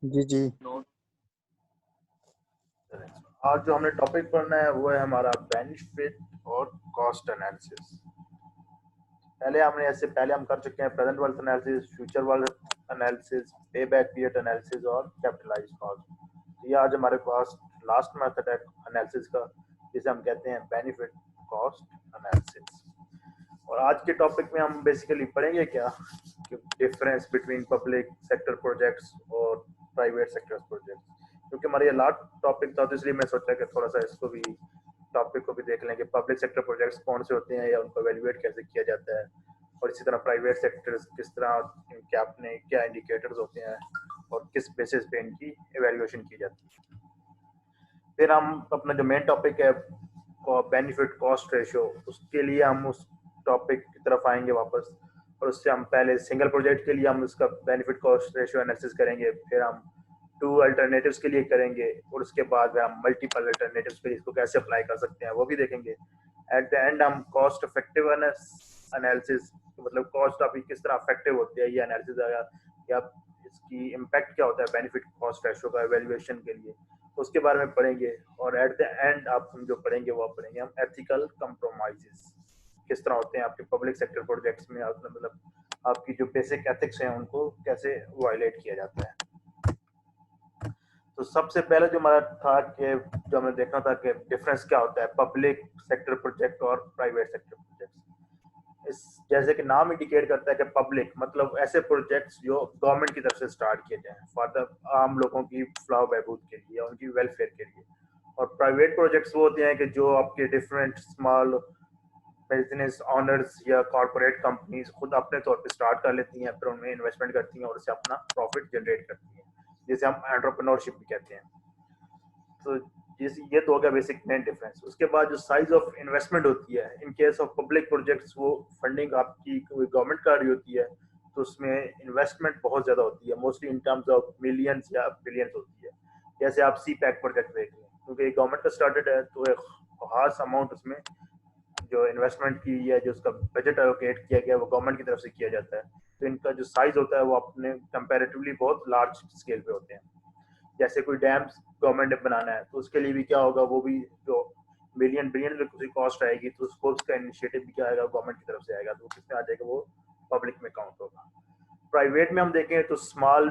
जी, जी। आज जो हमने टॉपिक पढ़ना है वो है हमारा बेनिफिट और कॉस्ट एनालिसिस। पहले हम कर चुके हैं present world analysis, future world analysis, पे बैक पीरियड एनालिसिस और कैपिटलाइज कॉस्ट। ये आज हमारे पास लास्ट मेथड है एनालिसिस का, जिसे हम कहते हैं बेनिफिट कॉस्ट एनालिसिस। और आज के टॉपिक में हम बेसिकली पढ़ेंगे क्या कि difference between public sector projects और प्राइवेट सेक्टर प्रोजेक्ट्स। क्योंकि हमारा ये लास्ट टॉपिक था तो इसलिए मैं सोचा कि थोड़ा सा इसको भी टॉपिक को भी देख लेंगे। पब्लिक सेक्टर प्रोजेक्ट्स कौन से होते हैं या उनको एवेल्युएट कैसे किया जाता है, और इसी तरह प्राइवेट सेक्टर्स किस तरह, क्या अपने क्या इंडिकेटर्स होते हैं और किस बेसिस पे इनकी एवेल्युएशन की जाती है। फिर हम अपना जो मेन टॉपिक है बेनिफिट कॉस्ट रेशियो, उसके लिए हम उस टॉपिक की तरफ आएंगे वापस, और उससे हम पहले सिंगल प्रोजेक्ट के लिए हम उसका बेनिफिट कॉस्ट रेशियो एनालिसिस करेंगे, फिर हम टू अल्टरनेटिव्स के लिए करेंगे, और उसके बाद हम मल्टीपल अल्टरनेटिव्स के लिए इसको कैसे अप्लाई कर सकते हैं वो भी देखेंगे। एट द एंड हम कॉस्ट इफेक्टिवनेस एनालिसिस, मतलब कॉस्ट आपकी किस तरह इफेक्टिव होती है ये एनालिसिस आएगा, या इसकी इम्पैक्ट क्या होता है बेनिफिट कॉस्ट रेशियो का एवेल्युएशन के लिए, उसके बारे में पढ़ेंगे। और एट द एंड आप हम जो पढ़ेंगे वो पढ़ेंगे हम एथिकल कंप्रोमाइजेस किस तरह होते हैं आपके पब्लिक सेक्टर प्रोजेक्ट्स में, मतलब आपकी जो बेसिक एथिक्स हैं उनको कैसे वायलेट किया जाता है। तो सबसे पहले जो हमारा था कि जो हमें देखना था कि डिफरेंस क्या होता है पब्लिक सेक्टर प्रोजेक्ट और प्राइवेट सेक्टर प्रोजेक्ट्स। इस जैसे कि नाम इंडिकेट करता है कि पब्लिक मतलब ऐसे प्रोजेक्ट्स जो गवर्नमेंट की तरफ से स्टार्ट किए जाए फॉर द आम लोगों की फलाह बहबूद के लिए, उनकी वेलफेयर के लिए। और प्राइवेट प्रोजेक्ट्स वो होते हैं कि जो आपके डिफरेंट स्मॉल बिजनेस ऑनर्स या कॉर्पोरेट कंपनीज खुद अपने तौर पे स्टार्ट कर लेती हैं, फिर उनमें इन्वेस्टमेंट करती हैं और उससे अपना प्रॉफिट जनरेट करती हैं, जिसे हम एंटरप्रेन्योरशिप भी कहते हैं। तो ये तो हो गया बेसिक मेन डिफरेंस। उसके बाद जो साइज ऑफ इन्वेस्टमेंट होती है in case of public projects, वो फंडिंग आपकी कोई गवर्नमेंट का रही होती है तो उसमें इन्वेस्टमेंट बहुत ज्यादा होती है, mostly in terms of millions या बिलियंस होती है। जैसे आप सी पैक प्रोजेक्ट देख लें, क्योंकि गवर्नमेंट का स्टार्टेड है तो एक खास अमाउंट उसमें जो इन्वेस्टमेंट की या जो उसका बजट एलोकेट किया गया वो गवर्नमेंट की तरफ से किया जाता है। तो इनका जो साइज होता है वो अपने कंपेरेटिवली बहुत लार्ज स्केल पे होते हैं। जैसे कोई डैम गवर्नमेंट ने बनाना है तो उसके लिए भी क्या होगा, वो भी जो मिलियन बिलियन में कुछ कॉस्ट आएगी तो उसको उसका इनिशिएटिव भी क्या आएगा, गवर्नमेंट की तरफ से आएगा, तो किसमें आ जाएगा, वो पब्लिक में काउंट होगा। प्राइवेट में हम देखें तो स्मॉल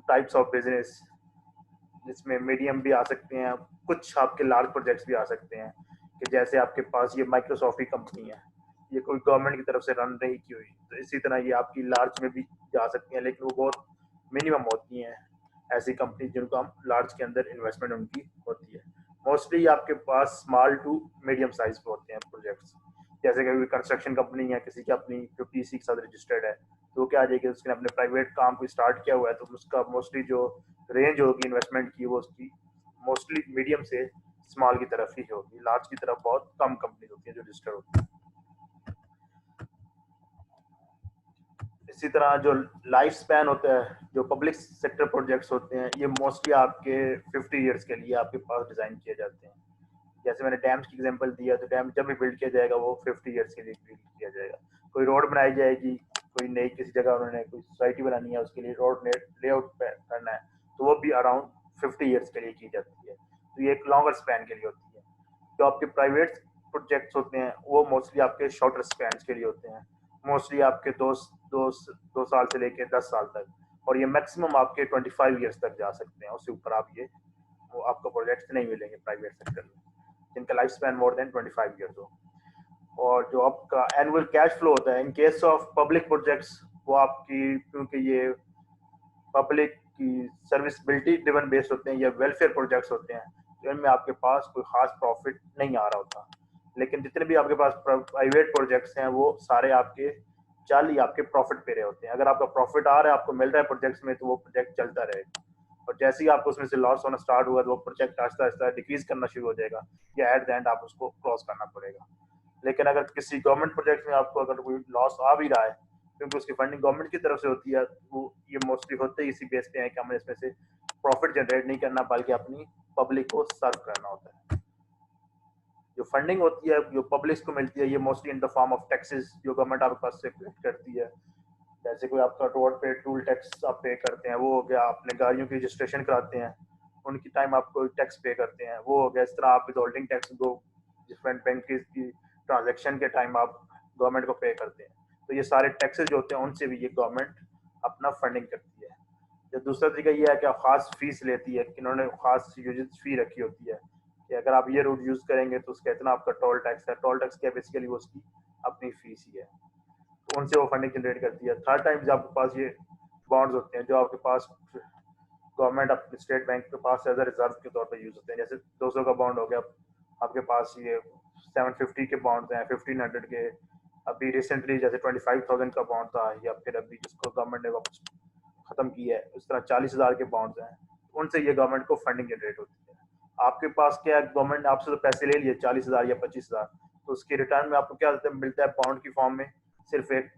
टाइप्स ऑफ बिजनेस, जिसमें मीडियम भी आ सकते हैं, कुछ आपके लार्ज प्रोजेक्ट्स भी आ सकते हैं। कि जैसे आपके पास ये माइक्रोसॉफ्ट की कंपनी है, ये कोई गवर्नमेंट की तरफ से रन नहीं की हुई, तो इसी तरह ये आपकी लार्ज में भी जा सकती हैं, लेकिन वो बहुत मिनिमम होती हैं ऐसी कंपनी जिनको हम लार्ज के अंदर इन्वेस्टमेंट उनकी होती है। मोस्टली आपके पास स्मॉल टू मीडियम साइज पे होते हैं प्रोजेक्ट्स। जैसे कि कंस्ट्रक्शन कंपनी है किसी की अपनी जो पीसी के साथ रजिस्टर्ड है, तो क्या आ जाएगी, उसने अपने प्राइवेट काम को स्टार्ट किया हुआ है तो उसका मोस्टली जो रेंज होगी इन्वेस्टमेंट की वो उसकी मोस्टली मीडियम से स्मॉल की तरफ ही होगी, लार्ज की तरफ बहुत कम कंपनी होती है जो रजिस्टर्ड होती है। इसी तरह जो लाइफ स्पैन होता है जो पब्लिक सेक्टर प्रोजेक्ट्स होते हैं, ये मोस्टली आपके 50 ईयर्स के लिए आपके पास डिजाइन किए जाते हैं। जैसे मैंने डैम्स की एग्जांपल दिया, तो डैम जब भी बिल्ड किया जाएगा वो 50 ईयर्स के लिए बिल्ड किया जाएगा। कोई रोड बनाई जाएगी, कोई नई किसी जगह उन्होंने कोई सोसाइटी बनानी है, उसके लिए रोड लेआउट करना है, तो वो भी अराउंड 50 ईयर्स के लिए की जाती है। तो ये एक लॉन्गर स्पैन के लिए होती है। जो आपके प्राइवेट प्रोजेक्ट्स होते हैं वो मोस्टली आपके शॉर्टर स्पैन के लिए होते हैं, मोस्टली आपके दो साल से लेके 10 साल तक, और ये मैक्सिमम आपके 25 ईयर्स तक जा सकते हैं। उससे ऊपर आप ये वो आपको प्रोजेक्ट्स नहीं मिलेंगे प्राइवेट सेक्टर में जिनका life span more than 25 years हो। और जो आपका एनुअल कैश फ्लो होता है in case of public projects, वो आपकी क्योंकि ये पब्लिक की सर्विसबिलिटी ड्रिवन बेस्ड होते हैं या वेलफेयर प्रोजेक्ट्स होते हैं, तो इनमें आपके पास कोई खास प्रॉफिट नहीं आ रहा होता। लेकिन जितने भी आपके पास प्राइवेट प्रोजेक्ट्स हैं वो सारे आपके चाल ही आपके प्रॉफिट पे रहे होते हैं। अगर आपका प्रॉफिट आ रहा है, आपको मिल रहा है प्रोजेक्ट्स में, तो वो प्रोजेक्ट चलता रहेगा। और जैसे ही आपको उसमें से लॉस होना स्टार्ट हुआ तो वो प्रोजेक्ट आहिस्ता आहिस्ता डिक्रीज करना शुरू हो जाएगा, या एट द एंड आप उसको क्रॉस करना पड़ेगा। लेकिन अगर किसी गवर्नमेंट प्रोजेक्ट में आपको अगर कोई लॉस आ भी रहा है, क्योंकि उसकी फंडिंग गवर्नमेंट की तरफ से होती है, वो ये मोस्टली होते ही इसी बेस पे है कि हमें इसमें से प्रॉफिट जनरेट नहीं करना बल्कि अपनी पब्लिक को सर्व करना होता है। जो फंडिंग होती है जो पब्लिक को मिलती है, ये mostly in the form of taxes जो गवर्नमेंट आपके पास से कलेक्ट करती है। जैसे कोई आपका रोड पे टूल टैक्स आप पे करते हैं, वो हो गया। अपने गाड़ियों की रजिस्ट्रेशन कराते हैं, उनकी टाइम आप कोई टैक्स पे करते हैं, वो हो गया। इस तरह आप विद होल्डिंग टैक्स दो डिफरेंट बैंक की ट्रांजेक्शन के टाइम आप गवर्नमेंट को पे करते हैं। तो ये सारे टैक्सेस जो होते हैं उनसे भी ये गवर्नमेंट अपना फंडिंग करती है। जो दूसरा तरीका ये है कि खास फीस लेती है, कि इन्होंने खास यूजेज फी रखी होती है कि अगर आप ये रूट यूज करेंगे तो उसका इतना आपका टोल टैक्स है। टोल टैक्स क्या बेसिकली वो उसकी अपनी फीस ही है, तो उनसे वो फंडिंग जनरेट करती है। थर्ड टाइम जब आपके पास ये बॉन्ड्स होते हैं जो आपके पास गवर्नमेंट अपने स्टेट बैंक के पास एज अ रिजर्व के तौर पर यूज होते हैं। जैसे 200 का बॉन्ड हो गया, आपके पास ये 750 के बॉन्ड्स हैं, 1500 के। अभी रिसेंटली जैसे 25,000 का बॉन्ड था, या फिर अभी जिसको गवर्नमेंट ने वापस खत्म किया है, उस तरह 40,000 के बॉन्ड्स हैं। उनसे ये गवर्नमेंट को फंडिंग जनरेट होती है। आपके पास क्या है, गवर्नमेंट ने आपसे तो पैसे ले लिए 40,000 या 25,000, तो उसके रिटर्न में आपको क्या मिलता है बॉन्ड की फॉर्म में? सिर्फ एक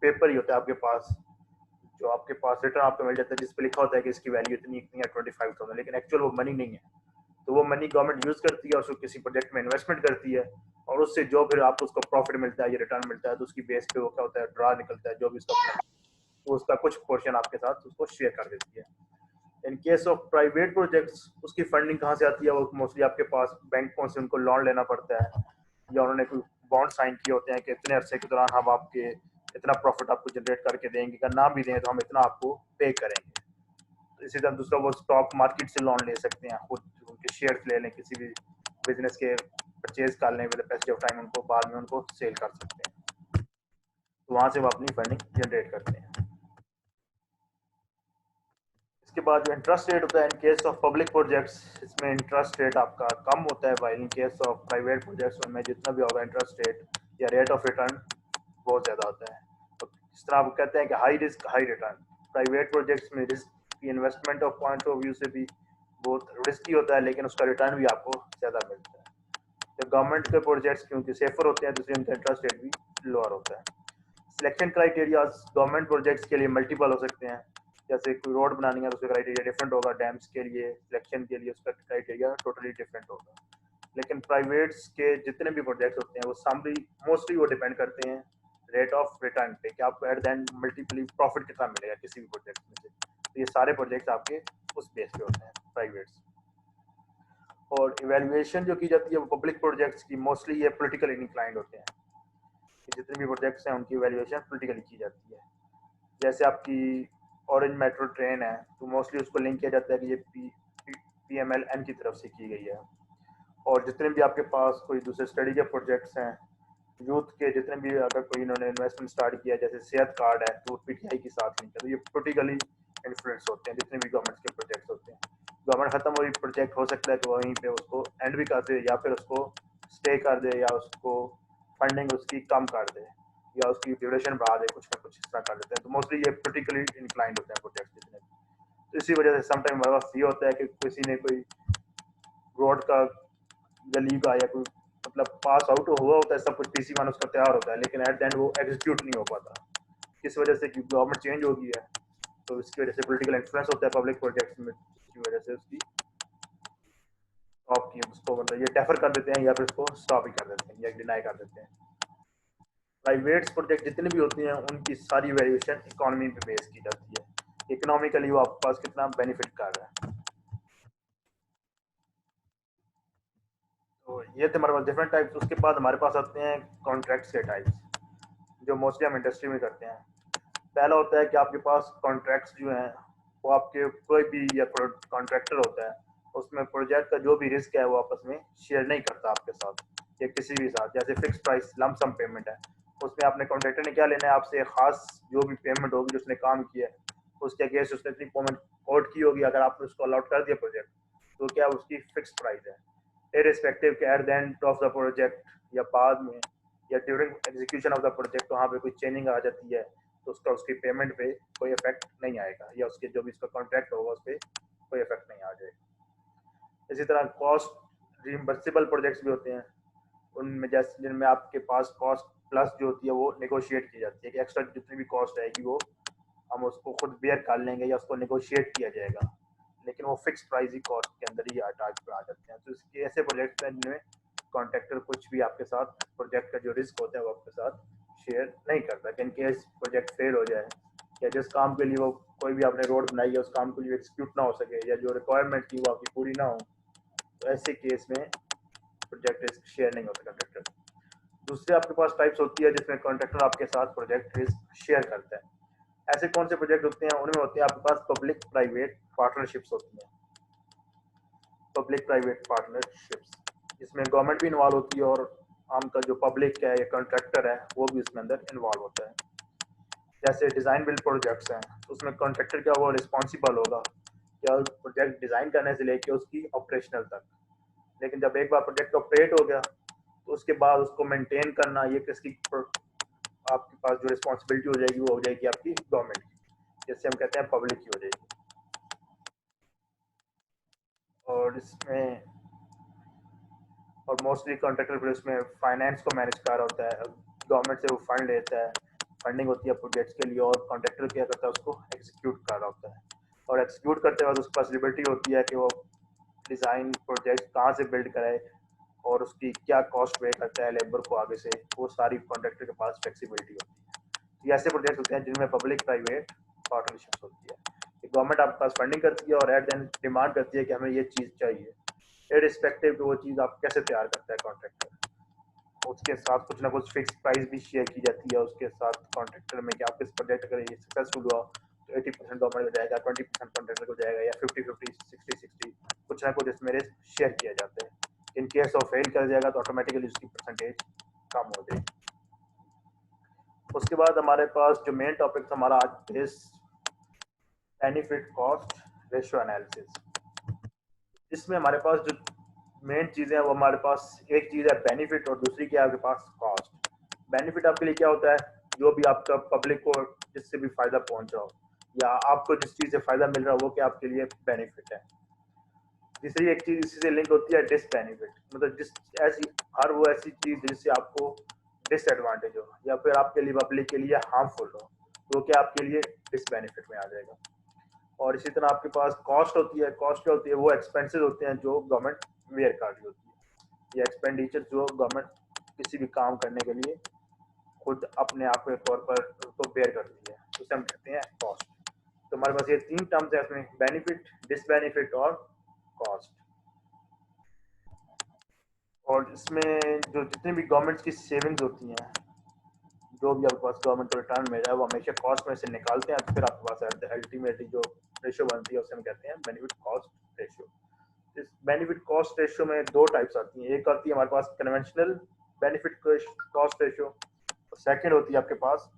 पेपर ही होता है आपके पास, जो आपके पास रिटर्न आपको मिल जाता है, जिस पे लिखा होता है कि इसकी वैल्यू इतनी इतनी है 25,000, लेकिन एक्चुअल वो मनी नहीं है। तो वो मनी गवर्नमेंट यूज करती है, उसको किसी प्रोजेक्ट में इन्वेस्टमेंट करती है, और उससे जो फिर आपको उसको प्रॉफिट मिलता है, ये रिटर्न मिलता है, तो उसकी बेस पे वो क्या होता है, ड्रा निकलता है जो भी उसका, तो उसका कुछ पोर्शन आपके साथ उसको शेयर कर देती है। In case of private projects, उसकी फंडिंग कहाँ से आती है? वो मोस्टली आपके पास बैंकों से उनको लोन लेना पड़ता है, या उन्होंने कोई बॉन्ड साइन किए होते हैं कि इतने अरसे के दौरान हम आपके इतना प्रॉफिट आपको जनरेट करके देंगे, अगर ना भी दें तो हम इतना आपको पे करेंगे। तो इसी तरह दूसरा वो स्टॉक मार्केट से लोन ले सकते हैं, खुद उनके शेयर्स ले लें, किसी भी बिजनेस के परचेज कर लें, विद पैसेज ऑफ टाइम उनको बाद में उनको सेल कर सकते हैं। तो वहाँ से वो अपनी फंडिंग जनरेट करते हैं। इसके बाद जो इंटरेस्ट रेट होता है in case of public projects, इसमें इंटरेस्ट रेट आपका कम होता है, while in case of private projects उनमें जितना भी होगा इंटरेस्ट रेट या रेट ऑफ रिटर्न बहुत ज़्यादा होता है। तो इस तरह आप कहते हैं कि high risk high return. Private projects में रिस्क की investment of point of view से भी बहुत रिस्की होता है, लेकिन उसका रिटर्न भी आपको ज़्यादा मिलता है। जब गवर्नमेंट के प्रोजेक्ट्स क्योंकि सेफर होते हैं, तो उनका इंटरेस्ट रेट भी लोअर होता है। सिलेक्शन क्राइटेरियाज गवर्नमेंट प्रोजेक्ट्स के लिए मल्टीपल हो सकते हैं। जैसे कोई रोड बनानी है तो उसका क्राइटेरिया डिफरेंट होगा, डैम्स के लिए सिलेक्शन के लिए उसका क्राइटेरिया टोटली डिफरेंट होगा। लेकिन प्राइवेट्स के जितने भी प्रोजेक्ट्स होते हैं वो सामरी मोस्टली वो डिपेंड करते हैं रेट ऑफ रिटर्न पे, कि आपको एट द एंड मल्टीपली प्रॉफिट कितना मिलेगा किसी भी प्रोजेक्ट में से। तो ये सारे प्रोजेक्ट्स आपके उस बेस पे होते हैं प्राइवेट्स। और इवेल्युएशन जो की जाती है वो पब्लिक प्रोजेक्ट्स की मोस्टली ये पोलिटिकल इंक्लाइंड होते हैं, कि जितने भी प्रोजेक्ट्स हैं उनकी इवेल्युएशन पोलिटिकली की जाती है। जैसे आपकी ऑरेंज मेट्रो ट्रेन है, तो मोस्टली उसको लिंक किया जाता है कि ये PMLN की तरफ से की गई है। और जितने भी आपके पास कोई दूसरे स्टडी के प्रोजेक्ट्स हैं, यूथ के जितने भी अगर कोई इन्होंने इन्वेस्टमेंट स्टार्ट किया, जैसे सेहत कार्ड है तो PTI के साथ लिंक है, तो ये पोलिटिकली इन्फ्लुएंस होते हैं जितने भी गवर्नमेंट के प्रोजेक्ट्स होते हैं। गवर्नमेंट खत्म हो रही प्रोजेक्ट हो सकता है तो वहीं पे उसको एंड भी कर दे, या फिर उसको स्टे कर दे, या उसको फंडिंग उसकी कम कर दे, या उसकी ड्यूरेशन बढ़ा दे, कुछ ना कुछ इस तरह कर देते हैं। तो मोस्टली ये पोलिटिकली इंक्लाइंड होते हैं प्रोजेक्ट जितने। तो इसी वजह से समटाइम हमारे पास ये होता है कि किसी ने कोई रोड का, गली का, या कोई मतलब पास आउट हुआ होता है, सब कुछ पीसी मान उसका तैयार होता है, लेकिन एट द एंड वो एग्जीक्यूट नहीं हो पाता। किस वजह से? कि गवर्नमेंट चेंज हो गई है, तो इसकी वजह से पॉलिटिकल इन्फ्लुएंस होता है पब्लिक प्रोजेक्ट्स में, की वजह से उसकी स्टॉप की, उसको मतलब ये डेफर कर देते हैं, या फिर उसको स्टॉप ही कर देते हैं, या डिनाई कर देते हैं। प्राइवेट प्रोजेक्ट जितने भी होती हैं उनकी सारी वैल्यूएशन इकोनॉमी पे बेस की जाती है, इकोनॉमिकली वो आपके पास कितना बेनिफिट कर रहा है। तो ये थे हमारे पास डिफरेंट टाइप्स। उसके बाद हमारे पास आते हैं कॉन्ट्रैक्ट्स के टाइप्स, जो मोस्टली हम इंडस्ट्री में करते हैं। पहला होता है कि आपके पास कॉन्ट्रैक्ट्स जो हैं वो आपके कोई भी या कॉन्ट्रैक्टर होता है, उसमें प्रोजेक्ट का जो भी रिस्क है वो आपस में शेयर नहीं करता आपके साथ या किसी भी साथ। जैसे फिक्स प्राइस लमसम पेमेंट है, उसमें आपने कॉन्ट्रैक्टर ने क्या लेना है आपसे, खास जो भी पेमेंट होगी जो उसने काम किया है उसके अगेंस्ट उसने इतनी पेमेंट कोट की होगी। अगर आपने उसको अलॉट कर दिया प्रोजेक्ट, तो क्या उसकी फिक्स प्राइस है, इरिस्पेक्टिव के at the end of the project या बाद में या during execution of the project वहाँ पे कोई चेंजिंग आ जाती है, तो उसका उसकी पेमेंट पे कोई इफेक्ट नहीं आएगा, या उसके जो भी उसका कॉन्ट्रैक्ट होगा उस पर कोई इफेक्ट नहीं आ जाएगा। इसी तरह कॉस्ट रिइंबर्सिबल प्रोजेक्ट्स भी होते हैं, उनमें जैसे जिनमें आपके पास कॉस्ट प्लस जो होती है वो नेगोशिएट की जाती है, कि एक्स्ट्रा जितनी भी कॉस्ट आएगी वो हम उसको खुद बेयर कर लेंगे या उसको नेगोशिएट किया जाएगा, लेकिन वो फिक्स प्राइस ही कॉस्ट के अंदर ही आ जाते हैं। तो इसके ऐसे प्रोजेक्ट्स हैं जिनमें कॉन्ट्रैक्टर कुछ भी आपके साथ प्रोजेक्ट का जो रिस्क होता है वो आपके साथ शेयर नहीं करता कि इनकेस प्रोजेक्ट फेल हो जाए या जिस काम के लिए वो कोई भी आपने रोड बनाई है उस काम के लिए एक्सिक्यूट ना हो सके या जो रिक्वायरमेंट थी वो आपकी पूरी ना हो, तो ऐसे केस में प्रोजेक्ट रिस्क शेयर नहीं होता कॉन्ट्रैक्टर। दूसरे आपके पास टाइप्स होती है जिसमें कॉन्ट्रैक्टर आपके साथ प्रोजेक्ट रिस्क शेयर करता है। ऐसे कौन से प्रोजेक्ट होते हैं? उनमें होते हैं आपके पास पब्लिक प्राइवेट पार्टनरशिप्स होती हैं, पब्लिक प्राइवेट पार्टनरशिप्स जिसमें गवर्नमेंट भी इन्वॉल्व होती है और आमतौर जो पब्लिक है या कॉन्ट्रैक्टर है वो भी उसमें अंदर इन्वॉल्व होता है। जैसे डिज़ाइन बिल्ड प्रोजेक्ट्स हैं, उसमें कॉन्ट्रैक्टर क्या वो रिस्पॉन्सिबल होगा क्या प्रोजेक्ट डिज़ाइन करने से लेके उसकी ऑपरेशनल तक। लेकिन जब एक बार प्रोजेक्ट ऑपरेट हो गया तो उसके बाद उसको मेंटेन करना ये किसकी आपके पास जो रिस्पॉन्सिबिलिटी हो जाएगी वो हो जाएगी आपकी गवर्नमेंट की, जैसे हम कहते हैं पब्लिक की हो जाएगी। और इसमें और मोस्टली कॉन्ट्रैक्टर फिर उसमें फाइनेंस को मैनेज कर रहा होता है, गवर्नमेंट से वो फंड लेता है, फंडिंग होती है प्रोजेक्ट्स के लिए और कॉन्ट्रैक्टर क्या करता है उसको एग्जीक्यूट कर रहा होता है। और एग्जीक्यूट करते वक्त उसके पास लिबर्टी होती है कि वो डिज़ाइन प्रोजेक्ट कहाँ से बिल्ड कराए और उसकी क्या कॉस्ट पे करता है लेबर को आगे से, वो सारी कॉन्ट्रैक्टर के पास फ्लेक्सिबिलिटी होती है। ये ऐसे प्रोजेक्ट होते हैं जिनमें पब्लिक प्राइवेट पार्टनरशिप्स होती है कि गवर्नमेंट आपके पास फंडिंग करती है और एट देन डिमांड करती है कि हमें ये चीज़ चाहिए, इररिस्पेक्टिव कि वो चीज़ आप कैसे तैयार करता है कॉन्ट्रैक्टर। उसके साथ कुछ ना कुछ फिक्स प्राइस भी शेयर की जाती है उसके साथ कॉन्ट्रैक्टर में कि आप इस प्रोजेक्ट अगर ये सक्सेसफुल हुआ तो 80% गवर्नमेंट को जाएगा, 20% कॉन्ट्रैक्टर को जाएगा या 50-50 60-60 कुछ ना कुछ इसमें रिस्क शेयर किया जाता है। इन केस ऑफ फेल कर जाएगा तो ऑटोमेटिकली उसकी परसेंटेज कम हो जाएगी। उसके बाद हमारे पास जो मेन टॉपिक हमारा आज इस बेनिफिट कॉस्ट रेशियो एनालिसिस। इसमें हमारे पास जो मेन चीज़ें हैं वो हमारे पास एक चीज़ है बेनिफिट और दूसरी क्या है आपके पास कॉस्ट। बेनिफिट आपके लिए क्या होता है? जो भी आपका पब्लिक को जिससे भी फायदा पहुंच रहा हो या आपको जिस चीज़ से फायदा मिल रहा हो वो क्या आपके लिए बेनिफिट है। तीसरी एक चीज़ इसी से लिंक होती है डिसबेनिफिट, मतलब जिस ऐसी हर वो ऐसी चीज़ जिससे आपको डिसएडवांटेज हो या फिर आपके लिए पब्लिक के लिए हार्मफुल हो तो क्या आपके लिए डिसबेनिफिट में आ जाएगा। और इसी तरह आपके पास कॉस्ट होती है, कॉस्ट क्या होती है? वो एक्सपेंसेस होते हैं जो गवर्नमेंट बेयर कर रही होती है, ये एक्सपेंडिचर जो गवर्नमेंट किसी भी काम करने के लिए खुद अपने आप के तौर पर उसको बेयर करती है, उसे हम कहते हैं कॉस्ट। तो हमारे पास ये तीन टर्म्स है इसमें, बेनिफिट, डिसबेनिफिट और कॉस्ट। और इसमें जो जितनी भी गवर्नमेंट की सेविंग्स होती हैं, जो भी आपके पास गवर्नमेंट को रिटर्न मिल रहा है वो हमेशा कॉस्ट में से निकालते हैं, फिर आपके पास अल्टीमेटली जो रेशियो बनती है उसे हम कहते हैं बेनिफिट कॉस्ट रेशियो। इस बेनिफिट कॉस्ट रेशियो में दो टाइप्स आती हैं, एक आती है हमारे पास conventional benefit cost ratio, second होती है आपके पास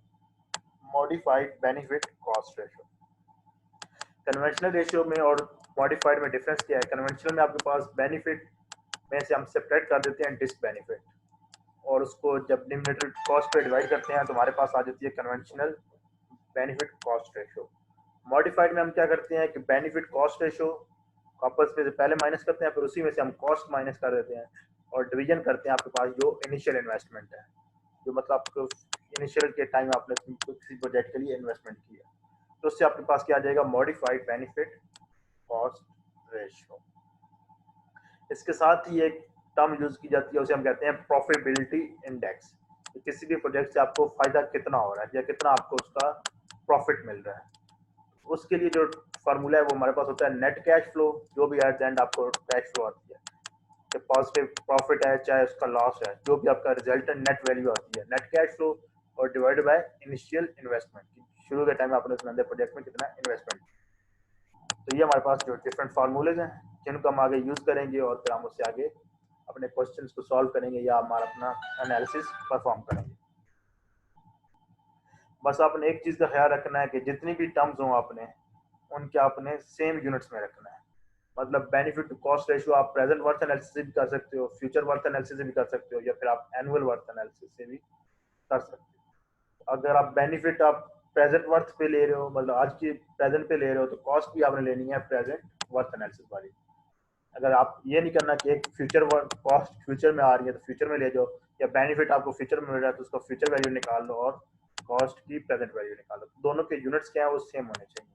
modified benefit cost ratio. Conventional ratio में और मॉडिफाइड में डिफरेंस क्या है? कन्वेंशनल में आपके पास बेनिफिट में से हम सेपरेट कर देते हैं डिसबेनिफिट और उसको जब डिनोमिनेटर कॉस्ट पे डिवाइड करते हैं तो हमारे पास आ जाती है conventional benefit cost ratio. Modified में हम क्या करते हैं कि बेनिफिट कॉस्ट रेशियो आपस में से पहले माइनस करते हैं फिर उसी में से हम कॉस्ट माइनस कर देते हैं और डिवीजन करते हैं आपके पास जो इनिशियल इन्वेस्टमेंट है, जो मतलब आपको इनिशियल के टाइम आपने किसी प्रोजेक्ट के लिए इन्वेस्टमेंट किया, तो उससे आपके पास क्या आ जाएगा? Modified benefit cost ratio. इसके साथ ही एक टर्म यूज की जाती है उसे हम कहते हैं प्रॉफिटेबिलिटी इंडेक्स। किसी भी प्रोजेक्ट से आपको फायदा कितना हो रहा है या कितना आपको उसका प्रॉफिट मिल रहा है, उसके लिए जो फार्मूला है वो हमारे पास होता है नेट कैश फ्लो, जो भी एट द एंड आपको कैश फ्लो आती है, चाहे पॉजिटिव प्रॉफिट है चाहे उसका लॉस है, जो भी आपका रिजल्टेंट नेट वैल्यू आती है, नेट कैश फ्लो और डिवाइडेड बाय इनिशियल इन्वेस्टमेंट, शुरू के टाइम में आपने उसमें अंदर प्रोजेक्ट में कितना इन्वेस्टमेंट। तो ये हमारे पास जो डिफरेंट फार्मूलेज हैं जिनको हम आगे यूज करेंगे और फिर हम उससे आगे अपने क्वेश्चंस को सॉल्व करेंगे या हमारा अपना एनालिसिस परफॉर्म करेंगे। बस आपने एक चीज़ का ख्याल रखना है कि जितनी भी टर्म्स हों आपने उनके आपने सेम यूनिट्स में रखना है। मतलब बेनिफिट टू कॉस्ट रेशियो आप प्रेजेंट वर्थ एनालिसिस से भी कर सकते हो, फ्यूचर वर्थ एनालिसिस से भी कर सकते हो या फिर आप एनुअल वर्थ एनालिसिस से भी कर सकते हो। अगर आप बेनिफिट आप प्रेजेंट वर्थ पे ले रहे हो, मतलब आज की प्रेजेंट पे ले रहे हो, तो कॉस्ट भी आपने लेनी है प्रेजेंट वर्थ एनालिसिस वाली। अगर आप ये नहीं करना कि एक फ्यूचर वर्थ कॉस्ट फ्यूचर में आ रही है तो फ्यूचर में ले जाओ, या बेनिफिट आपको फ्यूचर में मिल रहा है तो उसका फ्यूचर वैल्यू निकाल लो और कॉस्ट की प्रेजेंट वैल्यू निकाल लो। दोनों के यूनिट्स क्या है वो सेम होने चाहिए,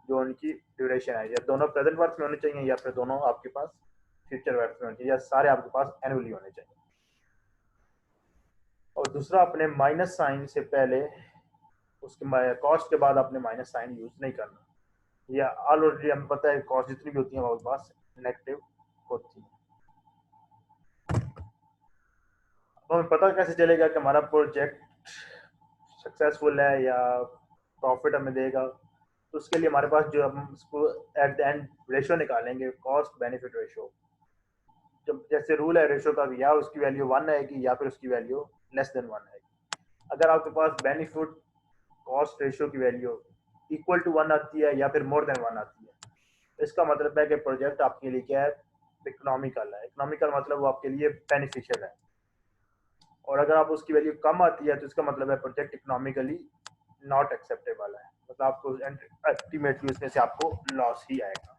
जो उनकी ड्यूरेशन है, या दोनों प्रेजेंट वर्थ में होने चाहिए या फिर दोनों आपके पास फ्यूचर वर्थ में होने चाहिए या सारे आपके पास एनुअली होने चाहिए। और दूसरा, अपने माइनस साइन से पहले उसके कॉस्ट के बाद आपने माइनस साइन यूज नहीं करना। या ऑलरेडी हमें पता है कॉस्ट जितनी भी होती है हमारे पास नेगेटिव होती है। तो हमें पता कैसे चलेगा कि हमारा प्रोजेक्ट सक्सेसफुल है या प्रॉफिट हमें देगा? तो उसके लिए हमारे पास जो हम उसको एट द एंड रेशियो निकालेंगे, कॉस्ट बेनिफिट रेशियो। जब जैसे रूल है रेशियो का, या उसकी वैल्यू 1 आएगी या फिर उसकी वैल्यू लेस देन 1 आएगी। अगर आपके पास बेनिफिट कॉस्ट रेशियो की वैल्यू इक्वल टू 1 आती है या फिर मोर देन 1 आती है, इसका मतलब है कि प्रोजेक्ट आपके लिए क्या है, इकोनॉमिकल है। इकोनॉमिकल मतलब वो आपके लिए बेनिफिशियल है। और अगर आप उसकी वैल्यू कम आती है तो इसका मतलब है प्रोजेक्ट इकोनॉमिकली नॉट एक्सेप्टेबल है, मतलब आपको अल्टीमेटली उसमें से आपको लॉस ही आएगा।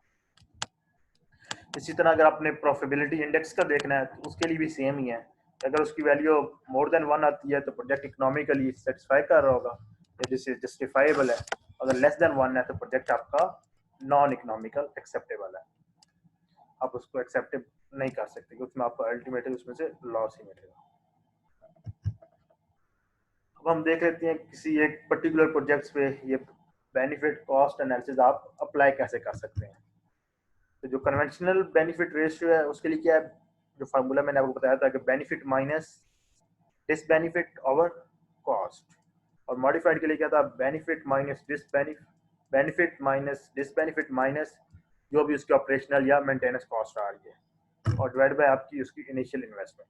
इसी तरह अगर आपने प्रॉफिटेबिलिटी इंडेक्स का देखना है तो उसके लिए भी सेम ही है। अगर उसकी वैल्यू मोर देन 1 आती है तो प्रोजेक्ट इकोनॉमिकली सेटिस्फाई कर रहा होगा, जिससे जस्टिफाइबल है। अगर लेस देन 1 है तो प्रोजेक्ट आपका नॉन इकोनॉमिकल एक्सेप्टेबल है, आप उसको एक्सेप्ट नहीं कर सकते क्योंकि उसमें आपको अल्टीमेटली उसमें से लॉस ही मिलेगा। अब हम देख लेते हैं किसी एक पर्टिकुलर प्रोजेक्ट्स पे ये बेनिफिट कॉस्ट एनालिसिस आप अप्लाई कैसे कर सकते हैं। तो जो कन्वेंशनल बेनिफिट रेशियो है उसके लिए क्या है, जो फार्मूला मैंने आपको बताया था कि benefit minus disbenefit over cost. और मॉडिफाइड के लिए क्या था, benefit minus benefit minus disbenefit minus जो भी उसकी ऑपरेशनल या मेंटेनेंस कॉस्ट आ रही है, और डिवाइड बाय आपकी उसकी इनिशियल इन्वेस्टमेंट।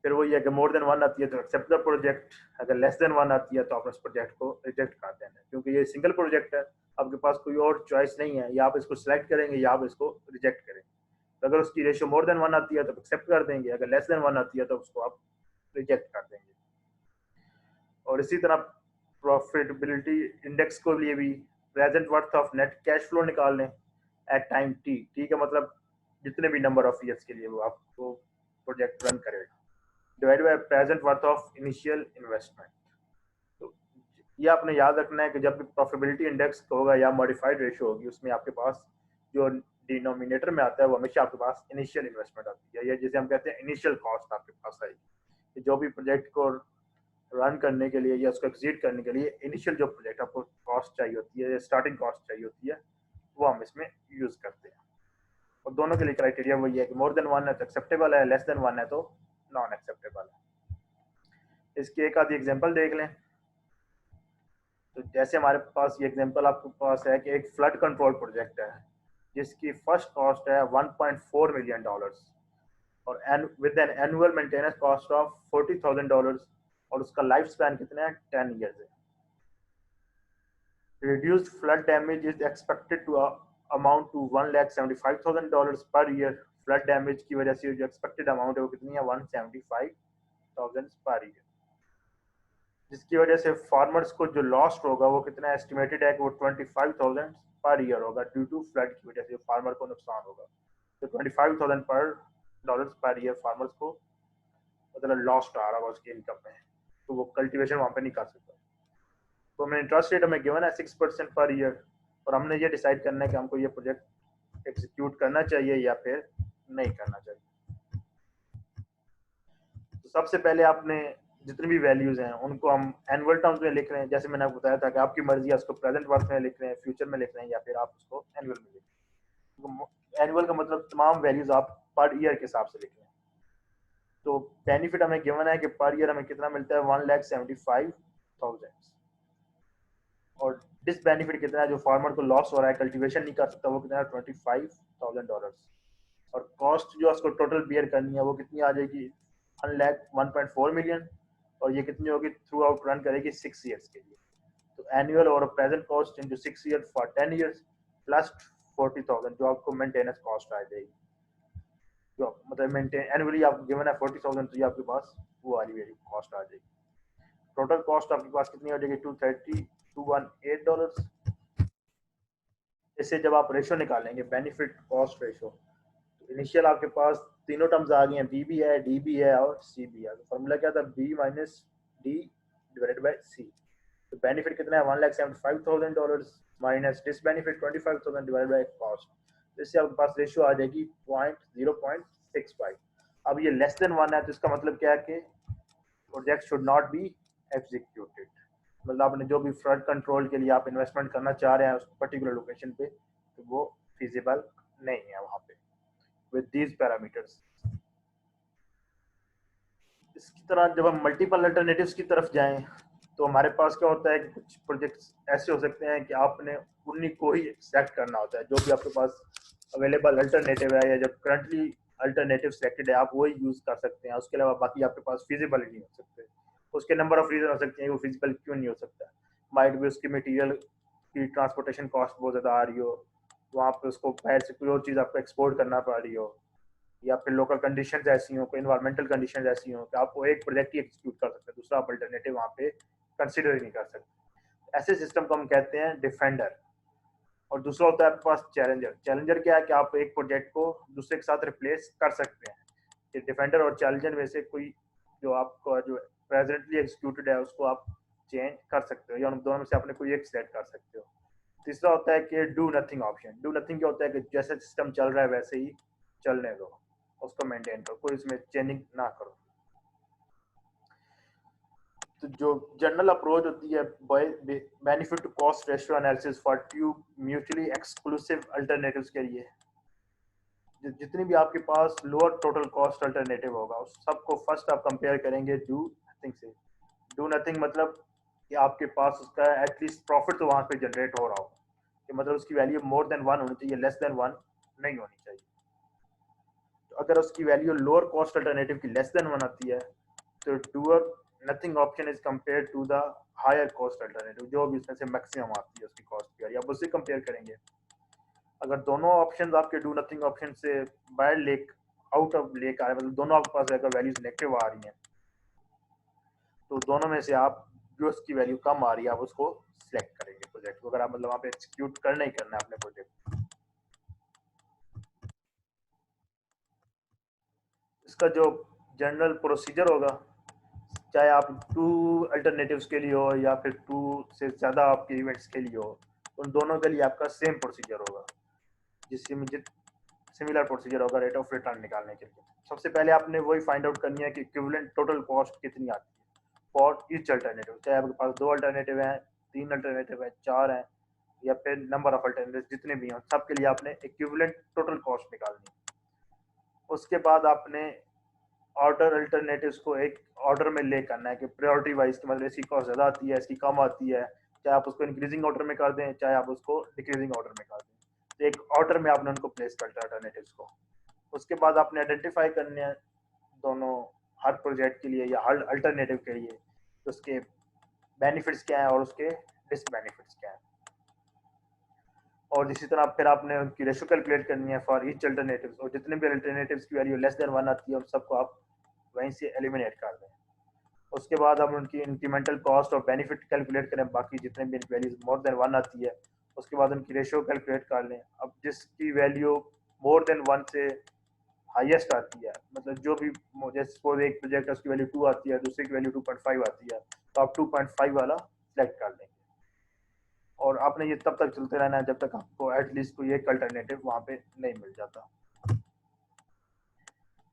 फिर वही है कि मोर देन 1 आती है तो एक्सेप्ट द प्रोजेक्ट, अगर लेस देन 1 आती है तो आप उस प्रोजेक्ट को रिजेक्ट कर देना, क्योंकि ये सिंगल प्रोजेक्ट है, आपके पास कोई और चॉइस नहीं है, या आप इसको सिलेक्ट करेंगे या आप इसको रिजेक्ट करेंगे। तो अगर उसकी रेशियो मोर देन 1 आती है तो एक्सेप्ट कर देंगे, अगर लेस देन 1 आती है तो उसको आप रिजेक्ट कर देंगे। और इसी तरह प्रॉफिटेबिलिटी इंडेक्स को लिए भी present worth of net cash flow निकाल लें एट टाइम टी। टी का मतलब जितने भी नंबर ऑफ ईयर्स के लिए वो आपको प्रोजेक्ट रन करेगा, divide by present worth of initial investment. तो ये आपने याद रखना है कि जब भी प्रॉफिटेबिलिटी इंडेक्स होगा या मॉडिफाइड रेशियो होगी, उसमें आपके पास जो डिनोमिनेटर में आता है वो हमेशा आपके पास इनिशियल इन्वेस्टमेंट आती है, या जिसे हम कहते हैं इनिशियल कॉस्ट आपके पास आएगी। जो भी प्रोजेक्ट को रन करने के लिए या उसको एग्जीक्यूट करने के लिए इनिशियल जो प्रोजेक्ट आपको कॉस्ट चाहिए होती है, स्टार्टिंग कॉस्ट चाहिए होती है, वो हम इसमें यूज करते हैं। और दोनों के लिए क्राइटेरिया वही है कि मोर देन 1 है तो एक्सेप्टेबल है, लेस देन 1 है तो नॉन एक्सेप्टेबल है। इसकी एक आधी एग्जांपल देख लें। तो जैसे हमारे पास ये एग्जांपल आपके पास है कि एक फ्लड कंट्रोल प्रोजेक्ट है जिसकी फर्स्ट कॉस्ट है $1.4 मिलियन, और with an annual maintenance cost of $40,000, और उसका लाइफ स्पैन कितना है, 10 ईयर्स है। Reduced flood damage is expected to amount to $1,75,000 per year। Flood damage की वजह से जो एक्सपेक्टेड अमाउंट है वो कितनी है, 175,000 पर ईयर, जिसकी वजह से फार्मर्स को जो लॉस्ट होगा वो कितना एस्टिमेटेड है कि वो 25,000 पर ईयर होगा। ड्यू टू फ्लड की वजह से फार्मर को नुकसान होगा, तो 25,000 पर डॉलर पर ईयर फार्मर्स को मतलब लॉस्ट आ रहा होगा उसकी इनकम में, तो वो कल्टीवेशन वहाँ पे नहीं कर सकता। तो हमें इंटरेस्ट रेट हमें गिवन है 6% पर ईयर, और हमने ये डिसाइड करना है कि हमको ये प्रोजेक्ट एग्जीक्यूट करना चाहिए या फिर नहीं करना चाहिए। तो सबसे पहले आपने जितनी भी वैल्यूज हैं उनको हम एनुअल टर्म्स में लिख रहे हैं, जैसे मैंने आपको बताया था कि आपकी मर्जी है उसको प्रेजेंट वर्थ में लिख रहे हैं, फ्यूचर में लिख रहे हैं, या फिर आप उसको एनुअल में लिख रहे हैं। एनुअल का मतलब तमाम वैल्यूज आप पर ईयर के हिसाब से लिख रहे हैं। तो बेनिफिट हमें गिवन है कि पर ईयर हमें कितना मिलता है, 1,75,000, और डिस बेनिफिट कितना है, जो फार्मर को लॉस हो रहा है, कल्टीवेशन नहीं कर सकता, वो कितना है, $25,000। और कॉस्ट जो उसको टोटल बियर करनी है वो कितनी आ जाएगी, 1,04 मिलियन, और ये कितनी होगी, थ्रू आउट रन करेगी 6 ईयर्स के लिए। तो एनुअल और present cost into 6 year for 10 years plus 40,000 जो आपको मेंटेनेंस कॉस्ट आ जाएगी। जो मतलब मेंटेन एनुअली आपको गिवन है 40,000, तो ये आपके पास वो वाली कॉस्ट आ जाएगी। टोटल कॉस्ट आपके पास कितनी हो जाएगी, $218। इससे जब आप रेशो निकालेंगे बेनिफिट कॉस्ट रेशो, तो इनिशियल आपके पास तीनों टर्म्स आ गई हैं, बी भी है, डी भी है और सी भी है। तो फॉर्मूला क्या था, B minus D divided by C. तो बेनिफिट कितना है, $1,75,000 minus disbenefit 25,000 divided by cost. तो इससे आपके पास रेशियो आ जाएगी 0.65। अब ये लेस देन 1 है तो इसका मतलब क्या है कि project should not be executed. मतलब आपने जो भी फ्लड कंट्रोल के लिए आप इन्वेस्टमेंट करना चाह रहे हैं उस पर्टिकुलर लोकेशन पे, तो वो फिजिबल नहीं है वहाँ पे विद दीज पैरामीटर्स। इसकी तरह जब हम मल्टीपल अल्टरनेटिव्स की तरफ जाएं तो हमारे पास क्या होता है कि कुछ प्रोजेक्ट्स ऐसे हो सकते हैं कि आपने उन्हीं को ही सेलेक्ट करना होता है, जो भी आपके पास अवेलेबल अल्टरनेटिव है या जब करंटली अल्टरनेटिव सेलेक्टेड है आप वही यूज कर सकते हैं। उसके अलावा बाकी आपके पास फिजिबल ही नहीं हो सकते। उसके नंबर ऑफ रीजन हो सकते हैं वो फिजिबल क्यों नहीं हो सकता। माइट भी उसकी मटीरियल की ट्रांसपोर्टेशन कॉस्ट बहुत ज़्यादा आ रही हो, वहाँ पे उसको बाहर से कोई और चीज़ आपको एक्सपोर्ट करना पड़ रही हो, या फिर लोकल कंडीशंस ऐसी हो, कोई इन्वायरमेंटल कंडीशंस ऐसी हो कि आपको एक प्रोजेक्ट ही एग्जीक्यूट कर सकते हैं, दूसरा आप अल्टरनेटिव वहाँ पे कंसिडर ही नहीं कर सकते। ऐसे सिस्टम को हम कहते हैं डिफेंडर। और दूसरा होता है आपके पास चैलेंजर। चैलेंजर क्या है कि आप एक प्रोजेक्ट को दूसरे के साथ रिप्लेस कर सकते हैं। ये डिफेंडर और चैलेंजर में से कोई जो आपको जो प्रेजेंटली एग्जीक्यूटेड है उसको आप चेंज कर सकते हो या उन दोनों में से आपने कोई एक सेलेक्ट कर सकते हो। तीसरा होता है कि do nothing option. Do nothing क्या होता है कि जैसे सिस्टम चल रहा है वैसे ही चलने दो, उसको मेंटेन करो, कोई इसमें चेंजिंग ना करो। तो जो जनरल अप्रोच होती है benefit to cost ratio analysis for two mutually exclusive alternatives के लिए, जितनी भी आपके पास लोअर टोटल कॉस्ट अल्टरनेटिव होगा उस सबको फर्स्ट आप कंपेयर करेंगे डू नथिंग से। डू नथिंग मतलब कि आपके पास उसका एटलीस्ट प्रॉफिट तो वहां पे जनरेट हो रहा हो, कि मतलब उसकी वैल्यू मोर देन 1 होनी चाहिए, लेस देन 1 नहीं होनी चाहिए। तो अगर उसकी वैल्यू लोअर कॉस्ट अल्टरनेटिव की लेस देन 1 आती है तो do nothing option is compare to the higher cost alternative, जो भी उसमें से मैक्सिमम आती है उसकी कॉस्ट की, आप उससे कंपेयर करेंगे। अगर दोनों ऑप्शंस आपके डू नथिंग ऑप्शन से बाहर लेक आउट ऑफ लेक आ रहे हैं, मतलब दोनों आपके पास अगर वैल्यूज नेगेटिव आ रही हैं तो दोनों में से आप जो उसकी वैल्यू कम आ रही है आप उसको सिलेक्ट करेंगे प्रोजेक्ट को, अगर आप मतलब वहाँ पे एक्सिक्यूट करना ही करना है अपने प्रोजेक्ट। इसका जो जनरल प्रोसीजर होगा, चाहे आप टू अल्टरनेटिव्स के लिए हो या फिर टू से ज़्यादा आपके इवेंट्स के लिए हो, उन दोनों के लिए आपका सेम प्रोसीजर होगा, जिसमें सिमिलर प्रोसीजर होगा रेट ऑफ रिटर्न निकालने के लिए। सबसे पहले आपने वही फाइंड आउट करनी है कि इक्विवेलेंट टोटल कॉस्ट कितनी आती है फॉर ईच अल्टरनेटिव, चाहे आपके पास 2 अल्टरनेटिव हैं, 3 अल्टरनेटिव हैं, 4 हैं, या फिर नंबर ऑफ अल्टरनेटिव जितने भी हों सबके लिए आपने इक्विवेलेंट टोटल कॉस्ट निकालनी है। उसके बाद आपने ऑर्डर अल्टरनेटिव्स को एक ऑर्डर में ले करना है कि प्रायोरिटी वाइज, मतलब इसकी कॉस्ट ज़्यादा आती है, इसकी कम आती है, चाहे आप उसको इंक्रीजिंग ऑर्डर में कर दें चाहे आप उसको डिक्रीजिंग ऑर्डर में कर दें, तो एक ऑर्डर में आपने उनको प्लेस करना है अल्टरनेटिव्स को। उसके बाद आपने आइडेंटिफाई करने हैं दोनों, हर प्रोजेक्ट के लिए या हर अल्टरनेटिव के लिए उसके बेनिफिट्स क्या हैं और उसके डिसबेनिफिट्स क्या हैं। और इसी तरह फिर आपने उनकी रेशो कैलकुलेट करनी है फॉर ईच अल्टरनेटिव, और जितने भी अल्टरनेटिव्स की वैल्यू लेस देन 1 आती है उन सबको आप वहीं से एलिमिनेट कर दें। उसके बाद हम उनकी इंक्रीमेंटल कॉस्ट और बेनिफिट कैलकुलेट करें, बाकी जितने भी वैल्यूज मोर देन 1 आती है उसके बाद उनकी रेशियो कैलकुलेट कर लें। अब जिसकी वैल्यू मोर देन 1 से हाईएस्ट आती है, मतलब जो भी जैसे सपोज एक प्रोजेक्ट है उसकी वैल्यू 2 आती है, दूसरे की वैल्यू 2.5 आती है, तो आप 2.5 वाला सेलेक्ट कर लेंगे। और आपने ये तब तक चलते रहना है जब तक आपको एटलीस्ट कोई एक अल्टरनेटिव वहाँ पे नहीं मिल जाता।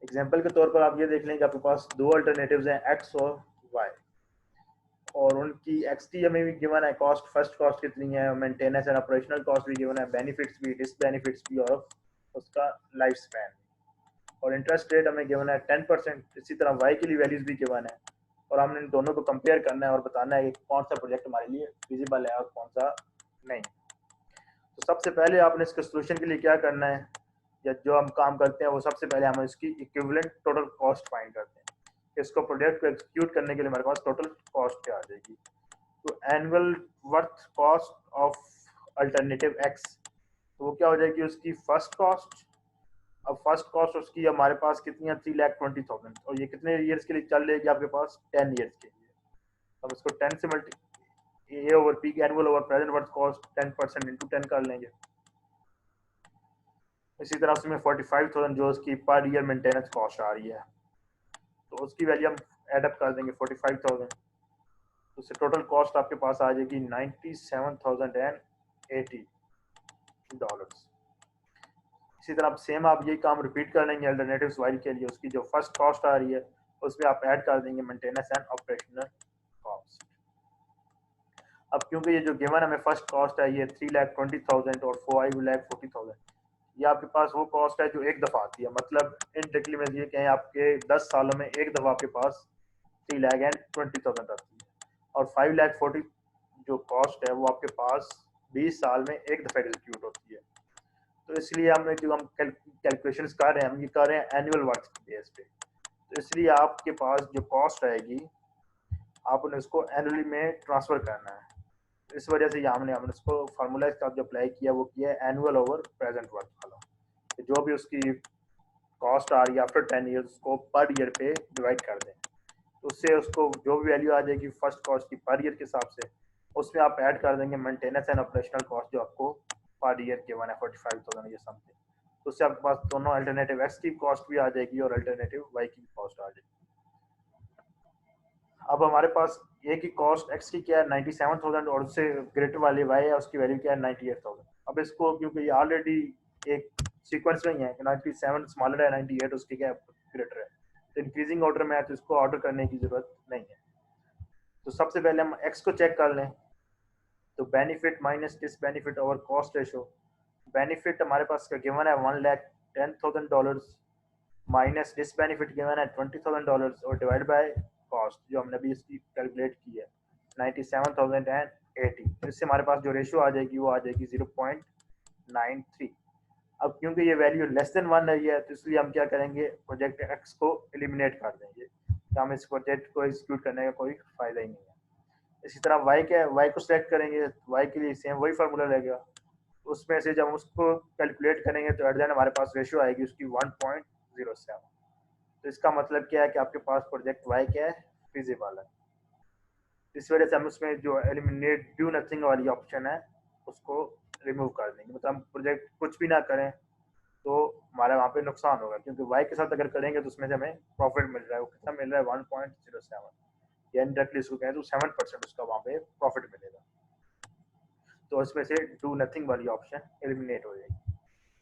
एग्जाम्पल के तौर पर आप ये देख लें कि आपके पास 2 अल्टरनेटिव्स हैं एक्स और वाई, और उनकी एक्स टी हमें भी गिवन है, कॉस्ट फर्स्ट कॉस्ट कितनी है, मेंटेनेंस एंड ऑपरेशनल कॉस्ट भी गिवन है, बेनिफिट्स भी, डिसबेनिफिट्स भी, और उसका लाइफ स्पैन, और इंटरेस्ट रेट हमें गिवन है 10%। इसी तरह वाई के लिए वैल्यूज भी गिवन है, और हमने इन दोनों को कंपेयर करना है और बताना है कि कौन सा प्रोजेक्ट हमारे लिए फिजिबल है और कौन सा नहीं। तो सबसे पहले आपने इसके सोल्यूशन के लिए क्या करना है, या जो हम काम करते हैं वो सबसे पहले हम इसकी इक्विवेलेंट टोटल कॉस्ट फाइंड करते हैं। इसको प्रोजेक्ट को एग्जीक्यूट करने के लिए हमारे पास टोटल कॉस्ट क्या आ जाएगी, तो annual worth cost of alternative x, तो वो क्या हो जाएगी उसकी फर्स्ट कॉस्ट। अब फर्स्ट कॉस्ट उसकी हमारे पास कितनी है 3,20,000, और ये कितने ईयर्स के लिए चल रहेगी आपके पास 10 ईयर्स के लिए। अब इसको 10 से multi A over P annual over present worth cost 10% into 10 कर लेंगे। इसी तरह उसमें 45,000 जो उसकी पर ईयर मेंटेनेंस कॉस्ट आ रही है, तो उसकी वैल्यू हम एडअप कर देंगे 45,000, तो उससे टोटल कॉस्ट आपके पास आ जाएगी $97,080। इसी तरह आप सेम आप यही काम रिपीट कर लेंगे अल्टरनेटिव्स वाइल के लिए। उसकी जो फर्स्ट कॉस्ट आ रही है उसमें आप ऐड कर देंगे मेंटेनेंस एंड ऑपरेशनल कॉस्ट। अब क्योंकि ये जो गिवन हमें फर्स्ट कॉस्ट है ये 3,20,000 और 5,40,000, ये आपके पास वो कॉस्ट है जो एक दफ़ा आती है। मतलब इनडायरेक्टली में ये कहें आपके 10 सालों में एक दफ़ा आपके पास 3,20,000 आती है, और 5,40,000 जो कॉस्ट है वो आपके पास 20 साल में एक दफ़ा एग्जीक्यूट होती है। तो इसलिए हमने जो हम कैलकुलेशन कर रहे हैं हम ये कर रहे हैं एनुअल वर्क बेस पे। तो इसलिए आपके पास जो कॉस्ट आएगी आपने उसको एनुअली में ट्रांसफ़र करना है। तो इस वजह से ये हमने उसको फार्मूला इसका जो अप्लाई किया वो किया है एनुअल ओवर प्रेजेंट वर्क वाला। तो जो भी उसकी कॉस्ट आ रही है आफ्टर 10 ईयर्स उसको पर ईयर पे डिवाइड कर दें। तो उससे उसको जो भी वैल्यू आ जाएगी फर्स्ट कॉस्ट की पर ईयर के हिसाब से उसमें आप ऐड कर देंगे मेंटेनेंस एंड ऑपरेशनल कॉस्ट जो आपको पर ईयर के 45,000 ये समथिंग। तो उससे आपके पास दोनों अल्टरनेटिव एक्स की कॉस्ट भी आ जाएगी और अल्टरनेटिव वाई की कॉस्ट आ जाएगी। अब हमारे पास ए की कॉस्ट एक्स की क्या है 97,000 और उससे ग्रेटर वाली वाई है उसकी वैल्यू क्या है 98,000। अब इसको क्योंकि ये ऑलरेडी एक सीक्वेंस में ही है कि 97 स्मॉलर है 98 उसकी क्या ग्रेटर है, तो इंक्रीजिंग ऑर्डर में है तो इसको ऑर्डर करने की जरूरत नहीं है। तो सबसे पहले हम एक्स को चेक कर लें। तो benefit minus disbenefit over cost ratio. Benefit हमारे पास का गिवन है $1,10,000 माइनस डिस बेनिफिट गिवन है $20,000 और डिवाइड बाय कॉस्ट जो हमने अभी इसकी कैलकुलेट की है 97,080। तो इससे हमारे पास जो रेशियो आ जाएगी वो आ जाएगी 0.93। अब क्योंकि ये वैल्यू लेस देन 1 रही है तो इसलिए हम क्या करेंगे प्रोजेक्ट एक्स को एलिमिनेट कर देंगे। तो हम इस प्रोजेक्ट को एग्जीक्यूट करने का कोई फायदा ही नहीं है। इसी तरह वाई क्या है, वाई को सिलेक्ट करेंगे, वाई के लिए सेम वही फार्मूला रहेगा। उसमें से जब हम उसको कैलकुलेट करेंगे तो एट द एंड हमारे पास रेशियो आएगी उसकी 1.07। तो इसका मतलब क्या है कि आपके पास प्रोजेक्ट वाई क्या है फिजिबल है। इस वजह से हम उसमें जो एलिमिनेट डू नथिंग वाली ऑप्शन है उसको रिमूव कर देंगे। मतलब हम प्रोजेक्ट कुछ भी ना करें तो हमारा वहाँ पे नुकसान होगा, क्योंकि वाई के साथ अगर करेंगे तो उसमें से हमें प्रॉफिट मिल रहा है। वो कितना मिल रहा है 1.07, या इनडायरेक्टली इसको कहें तो 7% उसका वहाँ पे प्रॉफिट मिलेगा। तो इसमें से डू नथिंग वाली ऑप्शन एलिमिनेट हो जाएगी।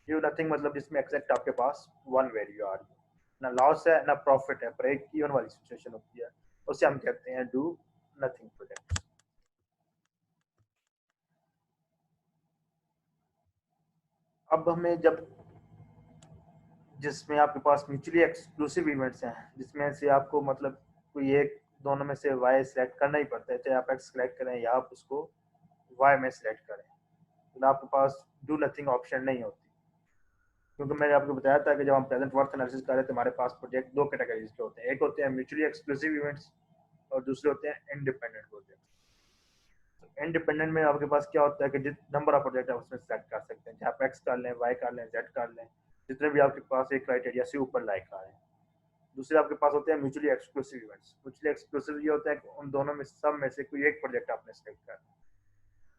डू नथिंग मतलब जिसमें एक्जैक्ट आपके पास 1 वैल्यू आ रही है, ना लॉस है ना प्रॉफिट है, पर एक इवन वाली सिचुएशन होती है, उसे हम कहते हैं डू नथिंग प्रोजेक्ट। अब हमें जब जिसमें आपके पास म्यूचुअली एक्सक्लूसिव इवेंट्स हैं जिसमें से आपको मतलब कोई एक दोनों में से वाई सिलेक्ट करना ही पड़ता है, चाहे आप एक्स सिलेक्ट करें या आप उसको वाई में सिलेक्ट करें, तो आपके पास डू नथिंग ऑप्शन नहीं होती। क्योंकि मैंने आपको बताया था कि जब हम प्रेजेंट वर्थ एनालिसिस कर रहे थे हमारे पास प्रोजेक्ट दो कैटेगरीज के होते हैं, एक होते हैं म्यूचुअली एक्सक्लूसिव इवेंट्स और दूसरे होते हैं इंडिपेंडेंट प्रोजेक्ट। इंडिपेंडेंट में आपके पास क्या होता है कि जितने नंबर ऑफ प्रोजेक्ट आप उसमें सेलेक्ट कर सकते हैं, चाहे आप एक्स कर लें, वाई कर लें, जेड कर लें, जितने भी आपके पास एक क्राइटेरिया से ऊपर लाइक आ रहे हैं। दूसरे आपके पास होते हैं mutually exclusive events. Mutually exclusive ये होता है कि उन दोनों में सब में से कोई एक प्रोजेक्ट आपने सेलेक्ट करना है,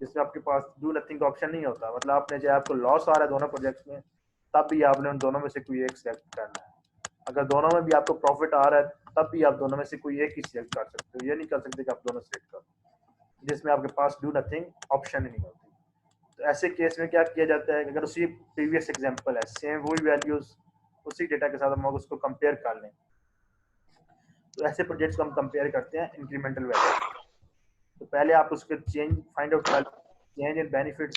जिसमें आपके पास डू नथिंग का ऑप्शन नहीं होता। मतलब आपने चाहे आपको लॉस आ रहा है दोनों प्रोजेक्ट्स में तब भी आपने उन दोनों में से कोई एक सिलेक्ट करना है। अगर दोनों में भी आपको प्रॉफिट आ रहा है तब भी आप दोनों में से कोई एक ही सिलेक्ट कर सकते हो, ये नहीं कर सकते कि आप दोनों सिलेक्ट करो, जिसमें आपके पास डू नथिंग ऑप्शन ही नहीं होती। तो ऐसे केस में क्या किया जाता है कि अगर उसी प्रीवियस एग्जांपल है सेम वही वैल्यूज उसी डेटा के साथ हम उसको कंपेयर कर लें, तो ऐसे प्रोजेक्ट्स को हम कंपेयर करते हैं इंक्रीमेंटल वैल्यू। तो पहले आप उसके चेंज फाइंड आउट कर चेंज इन बेनिफिट्स।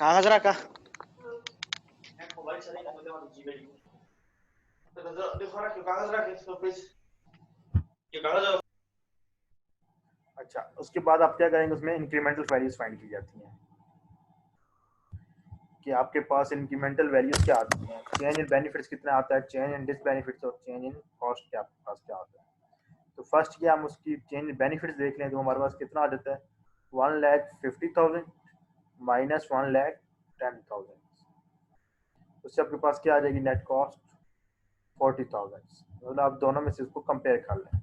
कागज रखा अच्छा, उसके बाद आप क्या करेंगे उसमें इंक्रीमेंटल वैल्यूज फाइंड की जाती हैं कि आपके पास इंक्रीमेंटल वैल्यूज क्या आती हैं, चेंज इन बेनिफिट्स कितना आता है, चेंज इन डिसबेनिफिट्स और चेंज इन कॉस्ट क्या आपके पास क्या आता है। तो फर्स्ट क्या हम उसकी चेंज इन बेनिफिट्स देख लें तो हमारे पास कितना आ जाता है 1,50,000 माइनस 1,10,000। उससे आपके पास क्या आ जाएगी नेट कॉस्ट 40,000। मतलब आप दोनों में से इसको कंपेयर कर लें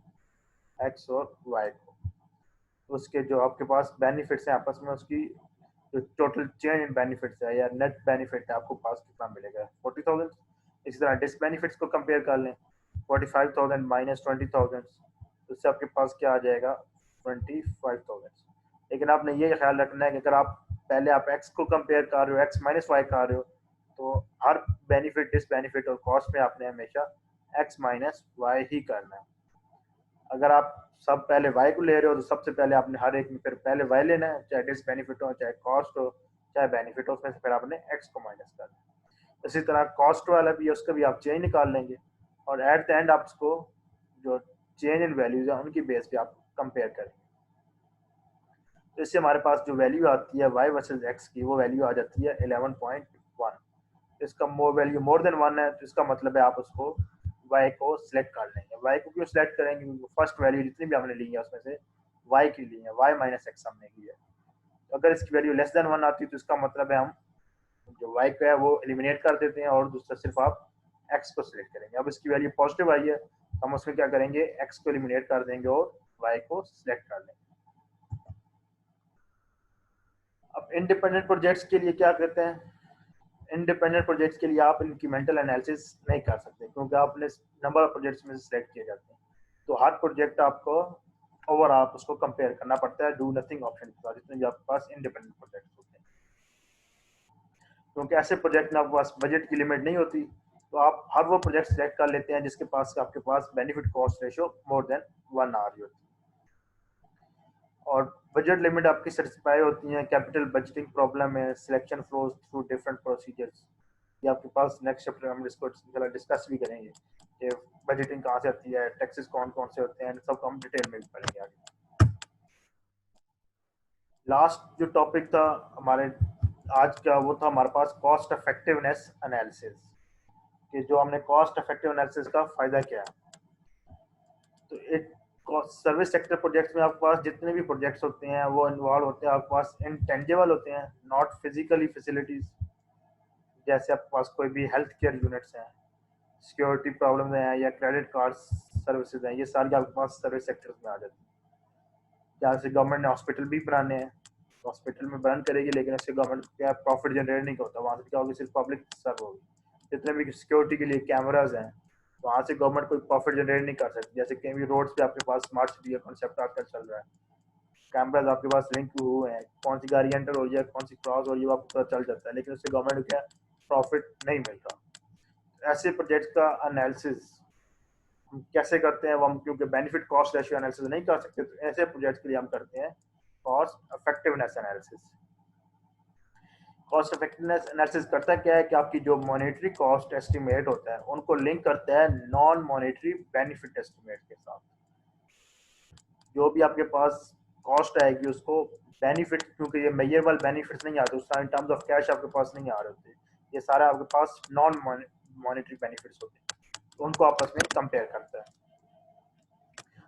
एक्स और वाई को, उसके जो आपके पास बेनिफिट्स हैं आपस में उसकी जो टोटल चेंज इन बेनिफिट्स है या नेट बेनिफिट है आपको पास कितना मिलेगा 40,000। इसी तरह डिस बेनिफिट्स को कंपेयर कर लें 45,000 माइनस 20,000, तो उससे आपके पास क्या आ जाएगा 25,000। लेकिन आपने ये ख्याल रखना है कि अगर आप पहले आप x को कंपेयर कर रहे हो, x माइनस वाई कर रहे हो, तो हर बेनिफिट डिसबेनिफिट और कॉस्ट में आपने हमेशा x माइनस वाई ही करना है। अगर आप सब पहले y को ले रहे हो तो सबसे पहले आपने हर एक में फिर पहले y लेना है, चाहे डिसबेनिफिट हो, चाहे कॉस्ट हो, चाहे बेनिफिट हो, उसमें से फिर आपने x को माइनस करना है। इसी तरह कॉस्ट वाला भी है, उसका भी आप चेंज निकाल लेंगे और एट द एंड आप उसको जो चेंज इन वैल्यूज है उनकी बेस पे आप कंपेयर करेंगे। तो इससे हमारे पास जो वैल्यू आती है y वर्सेस x की, वो वैल्यू आ जाती है 11.1। इसका वैल्यू मोर देन 1 है तो इसका मतलब है आप उसको y को सिलेक्ट कर लेंगे। y को क्यों सिलेक्ट करेंगे? क्योंकि फर्स्ट वैल्यू जितनी भी हमने ली है उसमें से y की ली है, y माइनस x हमने की है। तो अगर इसकी वैल्यू लेस देन 1 आती है तो इसका मतलब है हम जो y का है वो एलिमिनेट कर देते हैं और दूसरा सिर्फ आप x को सिलेक्ट करेंगे। अब इसकी वैल्यू पॉजिटिव आई है तो हम उसमें क्या करेंगे, x को एलिमिनेट कर देंगे और y को सिलेक्ट कर लेंगे। अब इंडिपेंडेंट प्रोजेक्ट्स के लिए क्या कहते हैं, इंडिपेंडेंट प्रोजेक्ट्स के लिए आप इंक्रीमेंटल एनालिसिस नहीं कर सकते क्योंकि आपने नंबर ऑफ प्रोजेक्ट्स में से सिलेक्ट किए जाते हैं। तो हर प्रोजेक्ट आपको ओवर आप उसको कंपेयर करना पड़ता है डू नथिंग ऑप्शन के साथ, जितने भी आपके पास इंडिपेंडेंट प्रोजेक्ट्स होते हैं। क्योंकि ऐसे प्रोजेक्ट में आपके पास बजट की लिमिट नहीं होती, तो आप हर वो प्रोजेक्ट सिलेक्ट कर लेते हैं जिसके पास आपके पास benefit cost ratio more than 1 आ रही होती है। और बजट लिमिट आपकी सेटिस्फाई होती है कैपिटल बजटिंग प्रॉब्लम है, selection flows through different procedures. ये आपके पास नेक्स्ट चैप्टर हम इसको डिस्कस भी करेंगे कि बजटिंग कहाँ से आती है, टैक्सेस कौन कौन से होते हैं, सब हम डिटेल में भी पढ़ेंगे आगे। लास्ट जो टॉपिक था हमारे आज का वो था हमारे पास कॉस्ट इफेक्टिवनेस एनालिसिस, कि जो हमने कॉस्ट इफेक्टिव एनालिसिस का फायदा क्या है। तो एक सर्विस सेक्टर प्रोजेक्ट्स में आपके पास जितने भी प्रोजेक्ट्स होते हैं वो इन्वॉल्व होते हैं, आपके पास इंटेंजिबल होते हैं, नॉट फिजिकली फैसिलिटीज। जैसे आपके पास कोई भी हेल्थ केयर यूनिट्स हैं, सिक्योरिटी प्रॉब्लम हैं या क्रेडिट कार्ड सर्विसेज हैं, ये सारी आपके पास सर्विस सेक्टर्स में आ जाती है। जहाँ से गवर्नमेंट ने हॉस्पिटल भी बनाने हैं, हॉस्पिटल में बंद करेगी लेकिन उससे गवर्नमेंट क्या प्रॉफिट जनरेट नहीं होता, वहाँ से क्या होगी, सिर्फ पब्लिक सर्व होगी। जितने भी सिक्योरिटी के लिए कैमराज हैं वहाँ से गवर्नमेंट कोई प्रॉफिट जनरेट नहीं कर सकती। जैसे कहीं भी रोड्स पे आपके पास स्मार्ट सिटी का कॉन्सेप्ट आजकल चल रहा है, कैमराज आपके पास लिंक हुए हैं, कौन सी गाड़ी एंटर हो रही है, कौन सी क्रॉस हो रही है, वो आपको पता चल जाता है, लेकिन उससे गवर्नमेंट को क्या प्रॉफिट नहीं मिलता। ऐसे प्रोजेक्ट का एनालिसिस हम कैसे करते हैं, वो हम क्योंकि बेनिफिट कॉस्ट रेशियो एनालिसिस नहीं कर सकते, तो ऐसे प्रोजेक्ट के लिए हम करते हैं cost effectiveness analysis. Cost effectiveness analysis करता क्या है कि आपकी जो मॉनेटरी कॉस्ट एस्टिमेट होता है उनको लिंक करता है नॉन मॉनेटरी बेनिफिट एस्टिमेट के साथ। जो भी आपके पास कॉस्ट आएगी उसको बेनिफिट, क्योंकि ये मेजरेबल बेनिफिट्स नहीं आते, उसका इन टर्म्स ऑफ कैश आपके पास नहीं आ रहे होते, ये सारा आपके पास नॉन मॉनेटरी बेनिफिट्स होते हैं, तो उनको आपस में कंपेयर करता है।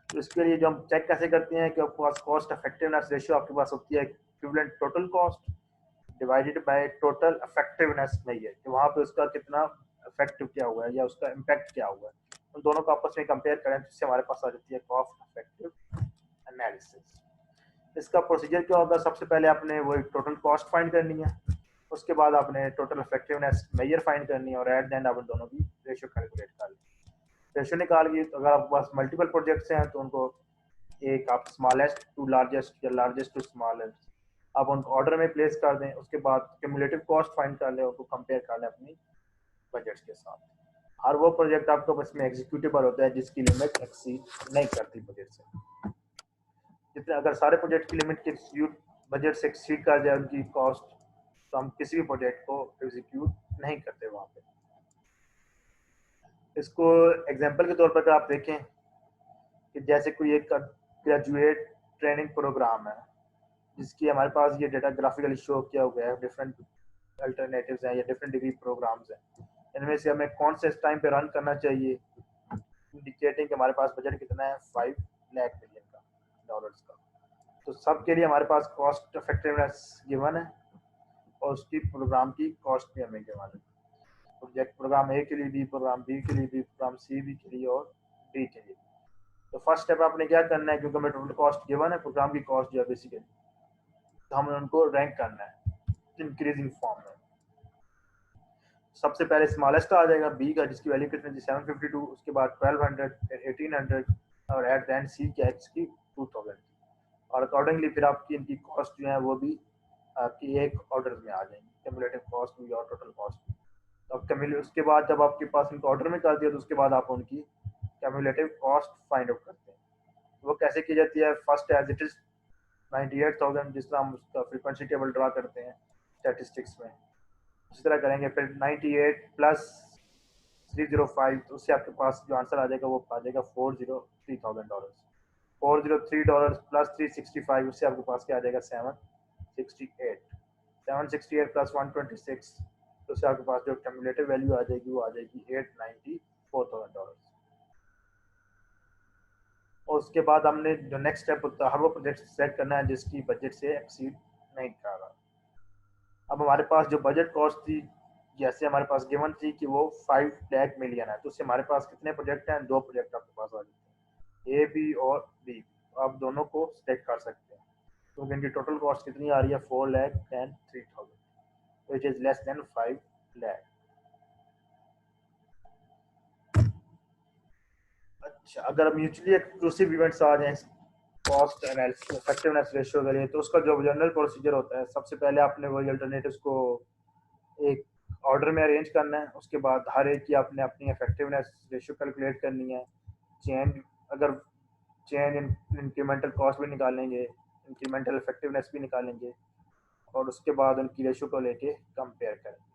तो इसके लिए जो हम चेक कैसे करते हैं कि आपके पास कॉस्ट इफेक्टिवनेस रेशियो आपके पास होती है equivalent total cost divided by total effectiveness में, ये कि वहाँ पे उसका कितना इफेक्टिव क्या हुआ है या उसका इम्पैक्ट क्या हुआ है, उन दोनों को आपस में कंपेयर करें तो इससे हमारे पास आ जाती है कॉस्ट इफेक्टिव एनालिसिस। इसका प्रोसीजर क्या होगा, सबसे पहले आपने वही टोटल कॉस्ट फाइंड करनी है, उसके बाद आपने टोटल इफेक्टिवनेस मेजर फाइंड करनी है और एट द एंड आप दोनों की रेशियो कैलकुलेट कर लें। रेशियो निकाल के तो अगर आपके पास मल्टीपल प्रोजेक्ट्स हैं तो उनको एक आप स्मॉलेस्ट टू लार्जेस्ट या लार्जेस्ट टू स्मॉलेस्ट आप उनको ऑर्डर में प्लेस कर दें, उसके बाद क्यूमुलेटिव कॉस्ट फाइंड कर लें, उनको कंपेयर कर लें अपनी बजट्स के साथ। हर वो प्रोजेक्ट आपको बस में एग्जीक्यूटेबल होता है जिसकी लिमिट एक्सीड नहीं करती बजट से। जितने अगर सारे प्रोजेक्ट की लिमिट की बजट से एक्सीड कर जाए उनकी कॉस्ट, तो हम किसी भी प्रोजेक्ट को एग्जीक्यूट नहीं करते वहाँ पे। इसको एग्जांपल के तौर पर आप देखें कि जैसे कोई एक ग्रेजुएट ट्रेनिंग प्रोग्राम है जिसकी हमारे पास ये डेटा ग्राफिकली शो किया हुआ है, डिफरेंट अल्टरनेटिव्स हैं या डिफरेंट डिग्री प्रोग्राम्स हैं, इनमें से हमें कौन से टाइम पे रन करना चाहिए, इंडिकेटिंग कि हमारे पास बजट कितना है, 5 लाख मिलियन का डॉलर्स का। तो सब के लिए हमारे पास कॉस्ट इफेक्टिवनेस गिवन है और उसकी प्रोग्राम की कॉस्ट भी हमें गिवन है। प्रोजेक्ट प्रोग्राम ए के लिए भी, प्रोग्राम बी के लिए भी, प्रोग्राम सी बी के लिए और डी के लिए। तो फर्स्ट स्टेप आपने क्या करना है, क्योंकि हमें टोटल कॉस्ट गिवन है, प्रोग्राम की कॉस्ट जो है बेसिकली, तो हमें उनको रैंक करना है इंक्रीजिंग फॉर्म में। सबसे पहले स्मॉलेस्ट आ जाएगा बी का जिसकी वैल्यू कितनी थी 752, उसके बाद 1200, फिर 1800 और एट द एंड सी की एक्स की 2000। और अकॉर्डिंगली फिर आपकी इनकी कॉस्ट जो है वो भी आपकी एक ऑर्डर में आ जाएंगी, क्यूमुलेटिव कॉस्ट भी और टोटल कॉस्ट। तो अब उसके बाद जब आपके पास इनको ऑर्डर में कर दिया तो उसके बाद आप उनकी क्यूमुलेटिव कॉस्ट फाइंड आउट करते हैं। तो वो कैसे की जाती है? फर्स्ट एज इट इज 98,000, जिस तरह हम उसका फ्रीक्वेंसी टेबल ड्रा करते हैं स्टैटिस्टिक्स में, उसी तरह करेंगे। फिर 98 प्लस 305, तो उससे आपके पास जो आंसर आ जाएगा वो आ जाएगा $403,000। $403 प्लस 365, उससे आपके पास क्या आ जाएगा? 768। 768 प्लस 126, तो उससे आपके पास जो क्यूमुलेटिव वैल्यू आ जाएगी वो आ जाएगी $894,000। और उसके बाद हमने जो नेक्स्ट स्टेप होता है, हर वो प्रोजेक्ट सेलेक्ट करना है जिसकी बजट से एक्सीड नहीं कर रहा। अब हमारे पास जो बजट कॉस्ट थी, जैसे हमारे पास गिवन थी कि वो 5 लाख मिलियन है, तो उससे हमारे पास कितने प्रोजेक्ट हैं? 2 प्रोजेक्ट आपके पास आ जाते हैं, ए बी और बी। आप दोनों को सेलेक्ट कर सकते हैं। तो इनकी टोटल कॉस्ट कितनी आ रही है? 4,10,03,000, which is less than 5 lakh. अच्छा, अगर म्यूचुअली एक्सक्लूसिव इवेंट्स आ जाएं कॉस्ट एनालिसिस इफेक्टिवनेस रेशियो के लिए, तो उसका जो जनरल प्रोसीजर होता है, सबसे पहले आपने वही अल्टरनेटिव्स को एक ऑर्डर में अरेंज करना है। उसके बाद हर एक की आपने अपनी इफेक्टिवनेस रेशियो कैलकुलेट करनी है। चेंज अगर चेंज इंक्रीमेंटल कॉस्ट भी निकालेंगे, इंक्रीमेंटल इफेक्टिवनेस भी निकालेंगे, और उसके बाद उनकी रेशियो को लेके कंपेयर करेंगे।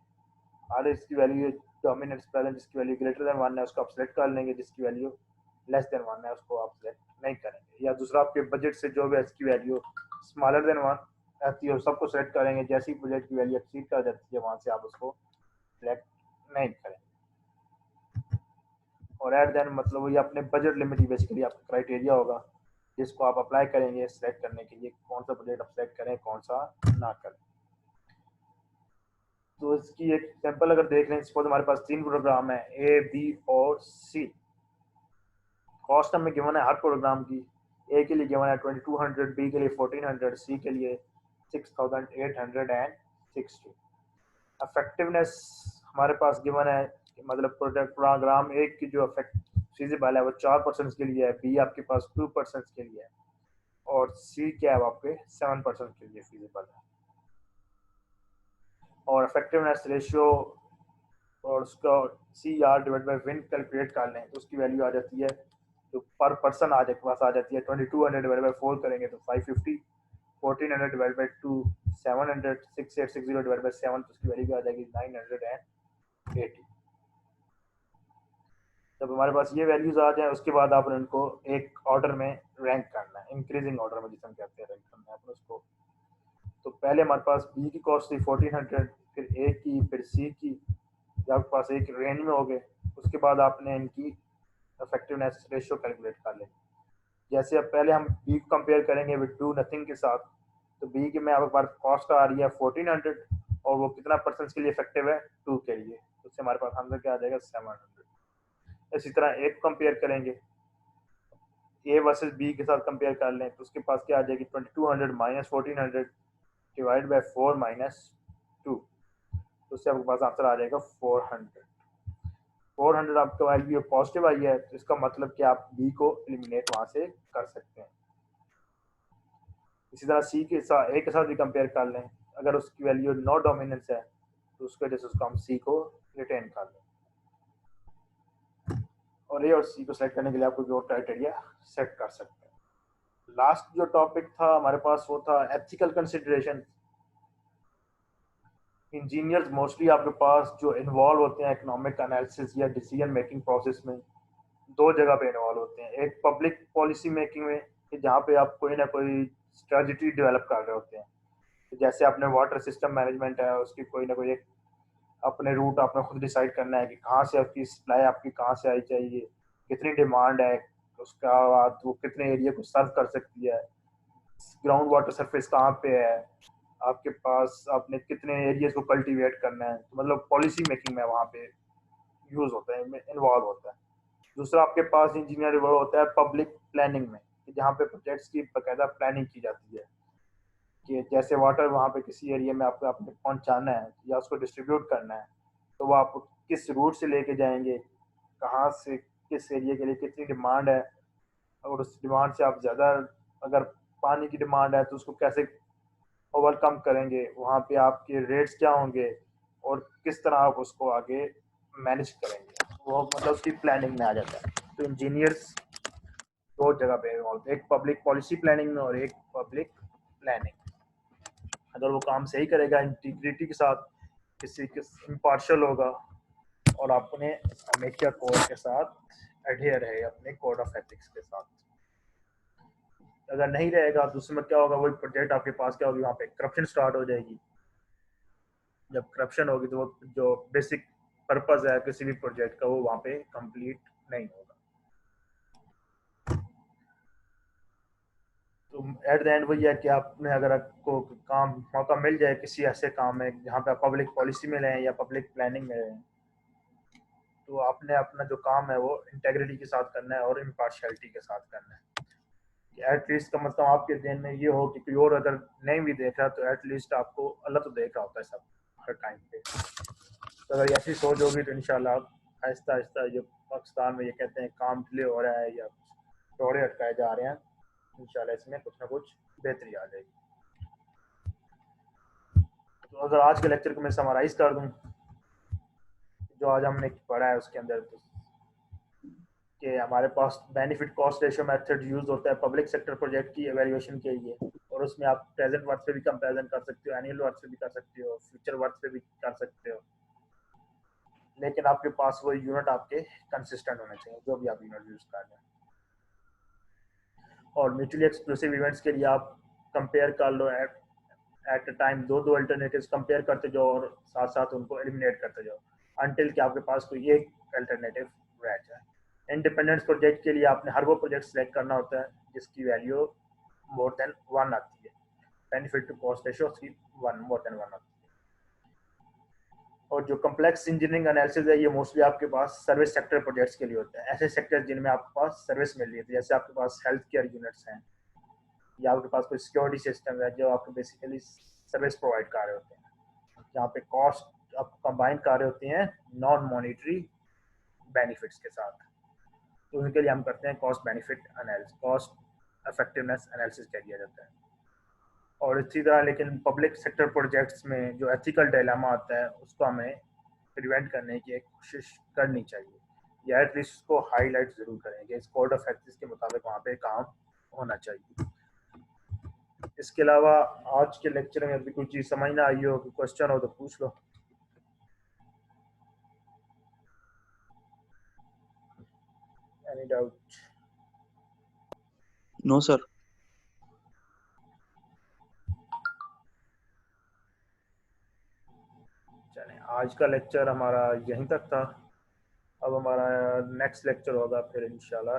हर इसकी वैल्यू डोमिनेंस प्रेजेंट, जिसकी वैल्यू ग्रेटर देन 1 है उसको आप सेलेक्ट कर लेंगे, जिसकी वैल्यू लेस देन 1 है उसको आप सेलेक्ट नहीं करेंगे। या दूसरा, आपके बजट से जो भी इसकी वैल्यू स्मॉलर देन 1 आती है सबको सेलेक्ट करेंगे। जैसी बजट की वैल्यू एक्सीड कर जाती है वहाँ से आप उसको सेलेक्ट नहीं करेंगे। और एट देन मतलब ये अपने बजट लिमिट ही बेसिकली आपका क्राइटेरिया होगा जिसको आप अप्लाई करेंगे सेलेक्ट करने के लिए, कौन सा बजट आप सेलेक्ट करें कौन सा ना करें। तो इसकी एक एग्जांपल अगर देख लें, सपोज हमारे पास 3 प्रोग्राम है, ए बी और सी। कॉस्ट हमें गिवन है हर प्रोग्राम की। ए के लिए गिवन है 2200, बी के लिए 1400, सी के लिए 6860। इफेक्टिवनेस हमारे पास गिवन है, मतलब प्रोडक्ट प्रोग्राम एक की जो इफेक्ट फिजिबल है वो 4% के लिए है, बी आपके पास 2% के लिए है, और सी क्या है आपके 7% के लिए फिजिबल है। और इफेक्टिवनेस रेशियो और उसका C R divide by win calculate कर लें तो उसकी वैल्यू आ जाती है, जो पर पर्सन आज के पास आ जाती है 2200 डिवाइड बाई 4 करेंगे तो 550, 1400 डिवाइड बाई 2 700, 6860 डिवाइड बाई 7 तो उसकी वैल्यू आ जाएगी 980। जब हमारे पास ये वैल्यूज आ जाए उसके बाद आप इनको एक ऑर्डर में रैंक करना है, इंक्रीजिंग ऑर्डर में जिसे हम कहते हैं रैंक करना है अपन उसको। तो पहले हमारे पास बी की कॉस्ट थी 1400, फिर ए की, फिर सी की, जब आपके पास एक रेंज में हो गए उसके बाद आपने इनकी इफेक्टिवनेस रेशियो कैलकुलेट कर लें। जैसे अब पहले हम बी को कंपेयर करेंगे विद डू नथिंग के साथ, तो बी की में आपके पास कॉस्ट आ रही है 1400 और वो कितना परसेंट के लिए इफेक्टिव है 2 के लिए, तो उससे हमारे पास आंसर क्या आ जाएगा 700। इसी तरह एक कंपेयर करेंगे, ए वर्सेस बी के साथ कंपेयर कर लें तो उसके पास क्या आ जाएगी 2200 माइनस 1400 डिवाइड बाई 4 माइनस 2, तो उससे आपके पास आंसर आ जाएगा 400। 400 आपका वैल्यू पॉजिटिव आई है तो इसका मतलब कि आप बी को एलिमिनेट वहां से कर सकते हैं। इसी तरह सी के साथ ए के साथ भी कंपेयर कर लें, अगर उसकी वैल्यू नो डोमिनेंस है तो उसकी वजह से उसको हम सी को रिटेन कर लें। और ए और सी को सेलेक्ट करने के लिए आपको जो क्राइटेरिया सेट कर सकते हैं। लास्ट जो टॉपिक था हमारे पास वो था एथिकल कंसिडरेशन। इंजीनियर्स मोस्टली आपके पास जो इन्वॉल्व होते हैं इकोनॉमिक एनालिसिस या डिसीजन मेकिंग प्रोसेस में, दो जगह पे इन्वॉल्व होते हैं। एक पब्लिक पॉलिसी मेकिंग में कि जहाँ पे आप कोई ना कोई स्ट्रेटजी डेवलप कर रहे होते हैं, जैसे आपने वाटर सिस्टम मैनेजमेंट है उसकी कोई ना कोई एक अपने रूट आपने खुद डिसाइड करना है कि कहाँ से आपकी सप्लाई आपकी कहाँ से आई चाहिए, कितनी डिमांड है, उसका बाद वो कितने एरिया को सर्व कर सकती है, ग्राउंड वाटर सरफेस कहाँ पे है आपके पास, आपने कितने एरियाज को कल्टीवेट करना है, तो मतलब पॉलिसी मेकिंग में वहाँ पे यूज होता है, इन्वॉल्व होता है। दूसरा आपके पास इंजीनियर वो होता है पब्लिक प्लानिंग में, कि जहाँ पे प्रोजेक्ट्स की बाकायदा प्लानिंग की जाती है कि जैसे वाटर वहाँ पे किसी एरिया में आपको आपने पहुँचाना है या उसको डिस्ट्रीब्यूट करना है, तो वो आप किस रूट से लेके जाएंगे, कहाँ से किस एरिया के लिए कितनी डिमांड है, और उस डिमांड से आप ज़्यादा अगर पानी की डिमांड है तो उसको कैसे ओवरकम करेंगे, वहाँ पे आपके रेट्स क्या होंगे और किस तरह आप उसको आगे मैनेज करेंगे, वो मतलब उसकी प्लानिंग में आ जाता है। तो इंजीनियर्स दो जगह पे इन्वॉल्व, एक पब्लिक पॉलिसी प्लानिंग में और एक पब्लिक प्लानिंग। अगर वो काम सही करेगा इंटीग्रिटी के साथ, किसी के इम्पार्शल होगा और अपने अमेरिका कोड के साथ एडहेयर है, अपने कोड ऑफ एथिक्स के साथ। अगर नहीं रहेगा तो उसमें क्या होगा, वही प्रोजेक्ट आपके पास क्या होगी, वहाँ पे करप्शन स्टार्ट हो जाएगी। जब करप्शन होगी तो वो जो बेसिक पर्पस है किसी भी प्रोजेक्ट का वो वहाँ पे कंप्लीट नहीं होगा। तो एट द एंड वही है कि आपने अगर आपको काम मौका मिल जाए किसी ऐसे काम में जहाँ पे आप पब्लिक पॉलिसी में रहें या पब्लिक प्लानिंग में रहें, तो आपने अपना जो काम है वो इंटेग्रिटी के साथ करना है और इम्पार्शियलिटी के साथ करना है। एटलीस्ट का मतलब आपके दिन में ये हो कि कोई और अगर नहीं भी देख रहा तो एटलीस्ट आपको अल्लाह तो देख रहा होता है सब हर टाइम पे। तो अगर ऐसी सोच होगी तो इंशाल्लाह आहिस्ता आहिस्ता जो पाकिस्तान में ये कहते हैं काम डिले हो रहा है या रोड़े अटकाए जा रहे हैं, इंशाल्लाह इसमें कुछ ना कुछ बेहतरी आ जाएगी। तो अगर आज के लेक्चर को मैं समराइज कर दूं, जो आज हमने पढ़ा है उसके अंदर, तो कि हमारे पास benefit cost ratio method use होता है पब्लिक सेक्टर प्रोजेक्ट की एवेल्युएशन के लिए, और उसमें आप प्रेजेंट वर्थ पे भी कंपैरिजन कर सकते हो, एनुअल वर्थ पे भी कर सकते हो, फ्यूचर वर्थ पे भी कर सकते हो, लेकिन आपके पास वो यूनिट आपके कंसिस्टेंट होने चाहिए जो भी आप यूनिट यूज कर रहे हैं। और म्यूचुअली एक्सक्लूसिव इवेंट्स के लिए आप कंपेयर कर लो एट अ टाइम दो अल्टरनेटिव्स कंपेयर करते जाओ और साथ साथ उनको एलिमिनेट करते जाओ अनटिल कि आपके पास कोई एक अल्टरनेटिव रह जाए। इंडिपेंडेंस प्रोजेक्ट के लिए आपने हर वो प्रोजेक्ट सेलेक्ट करना होता है जिसकी वैल्यू मोर देन 1 आती है, बेनिफिट टू कॉस्ट रेशियो उसकी 1 मोर देन 1 आती है। और जो कम्प्लेक्स इंजीनियरिंग एनालिसिस है ये मोस्टली आपके पास सर्विस सेक्टर प्रोजेक्ट्स के लिए होता है, ऐसे सेक्टर जिनमें आपके पास सर्विस मिल रही है, जैसे आपके पास हेल्थ केयर यूनिट्स हैं या आपके पास कोई सिक्योरिटी सिस्टम है जो आपको बेसिकली सर्विस प्रोवाइड कर रहे होते हैं, जहाँ पे कॉस्ट आप कंबाइन कर रहे होते हैं नॉन मॉनिटरी बेनिफिट्स के साथ। तो उनके लिए हम करते हैं cost benefit analysis, cost effectiveness analysis कह दिया जाता है। और इसी तरह लेकिन पब्लिक सेक्टर प्रोजेक्ट्स में जो एथिकल डायलेमा आता है उसको हमें प्रिवेंट करने की एक कोशिश करनी चाहिए, या एटलीस्ट उसको हाईलाइट जरूर करेंगे, इस कोड ऑफ एथिक्स के मुताबिक वहाँ पे काम होना चाहिए। इसके अलावा आज के लेक्चर में अभी कोई चीज़ समझ ना आई हो, कोई क्वेश्चन हो तो पूछ लो। Any doubt? No sir. चलें, आज का लेक्चर हमारा यहीं तक था। अब हमारा नेक्स्ट लेक्चर होगा फिर इंशाल्लाह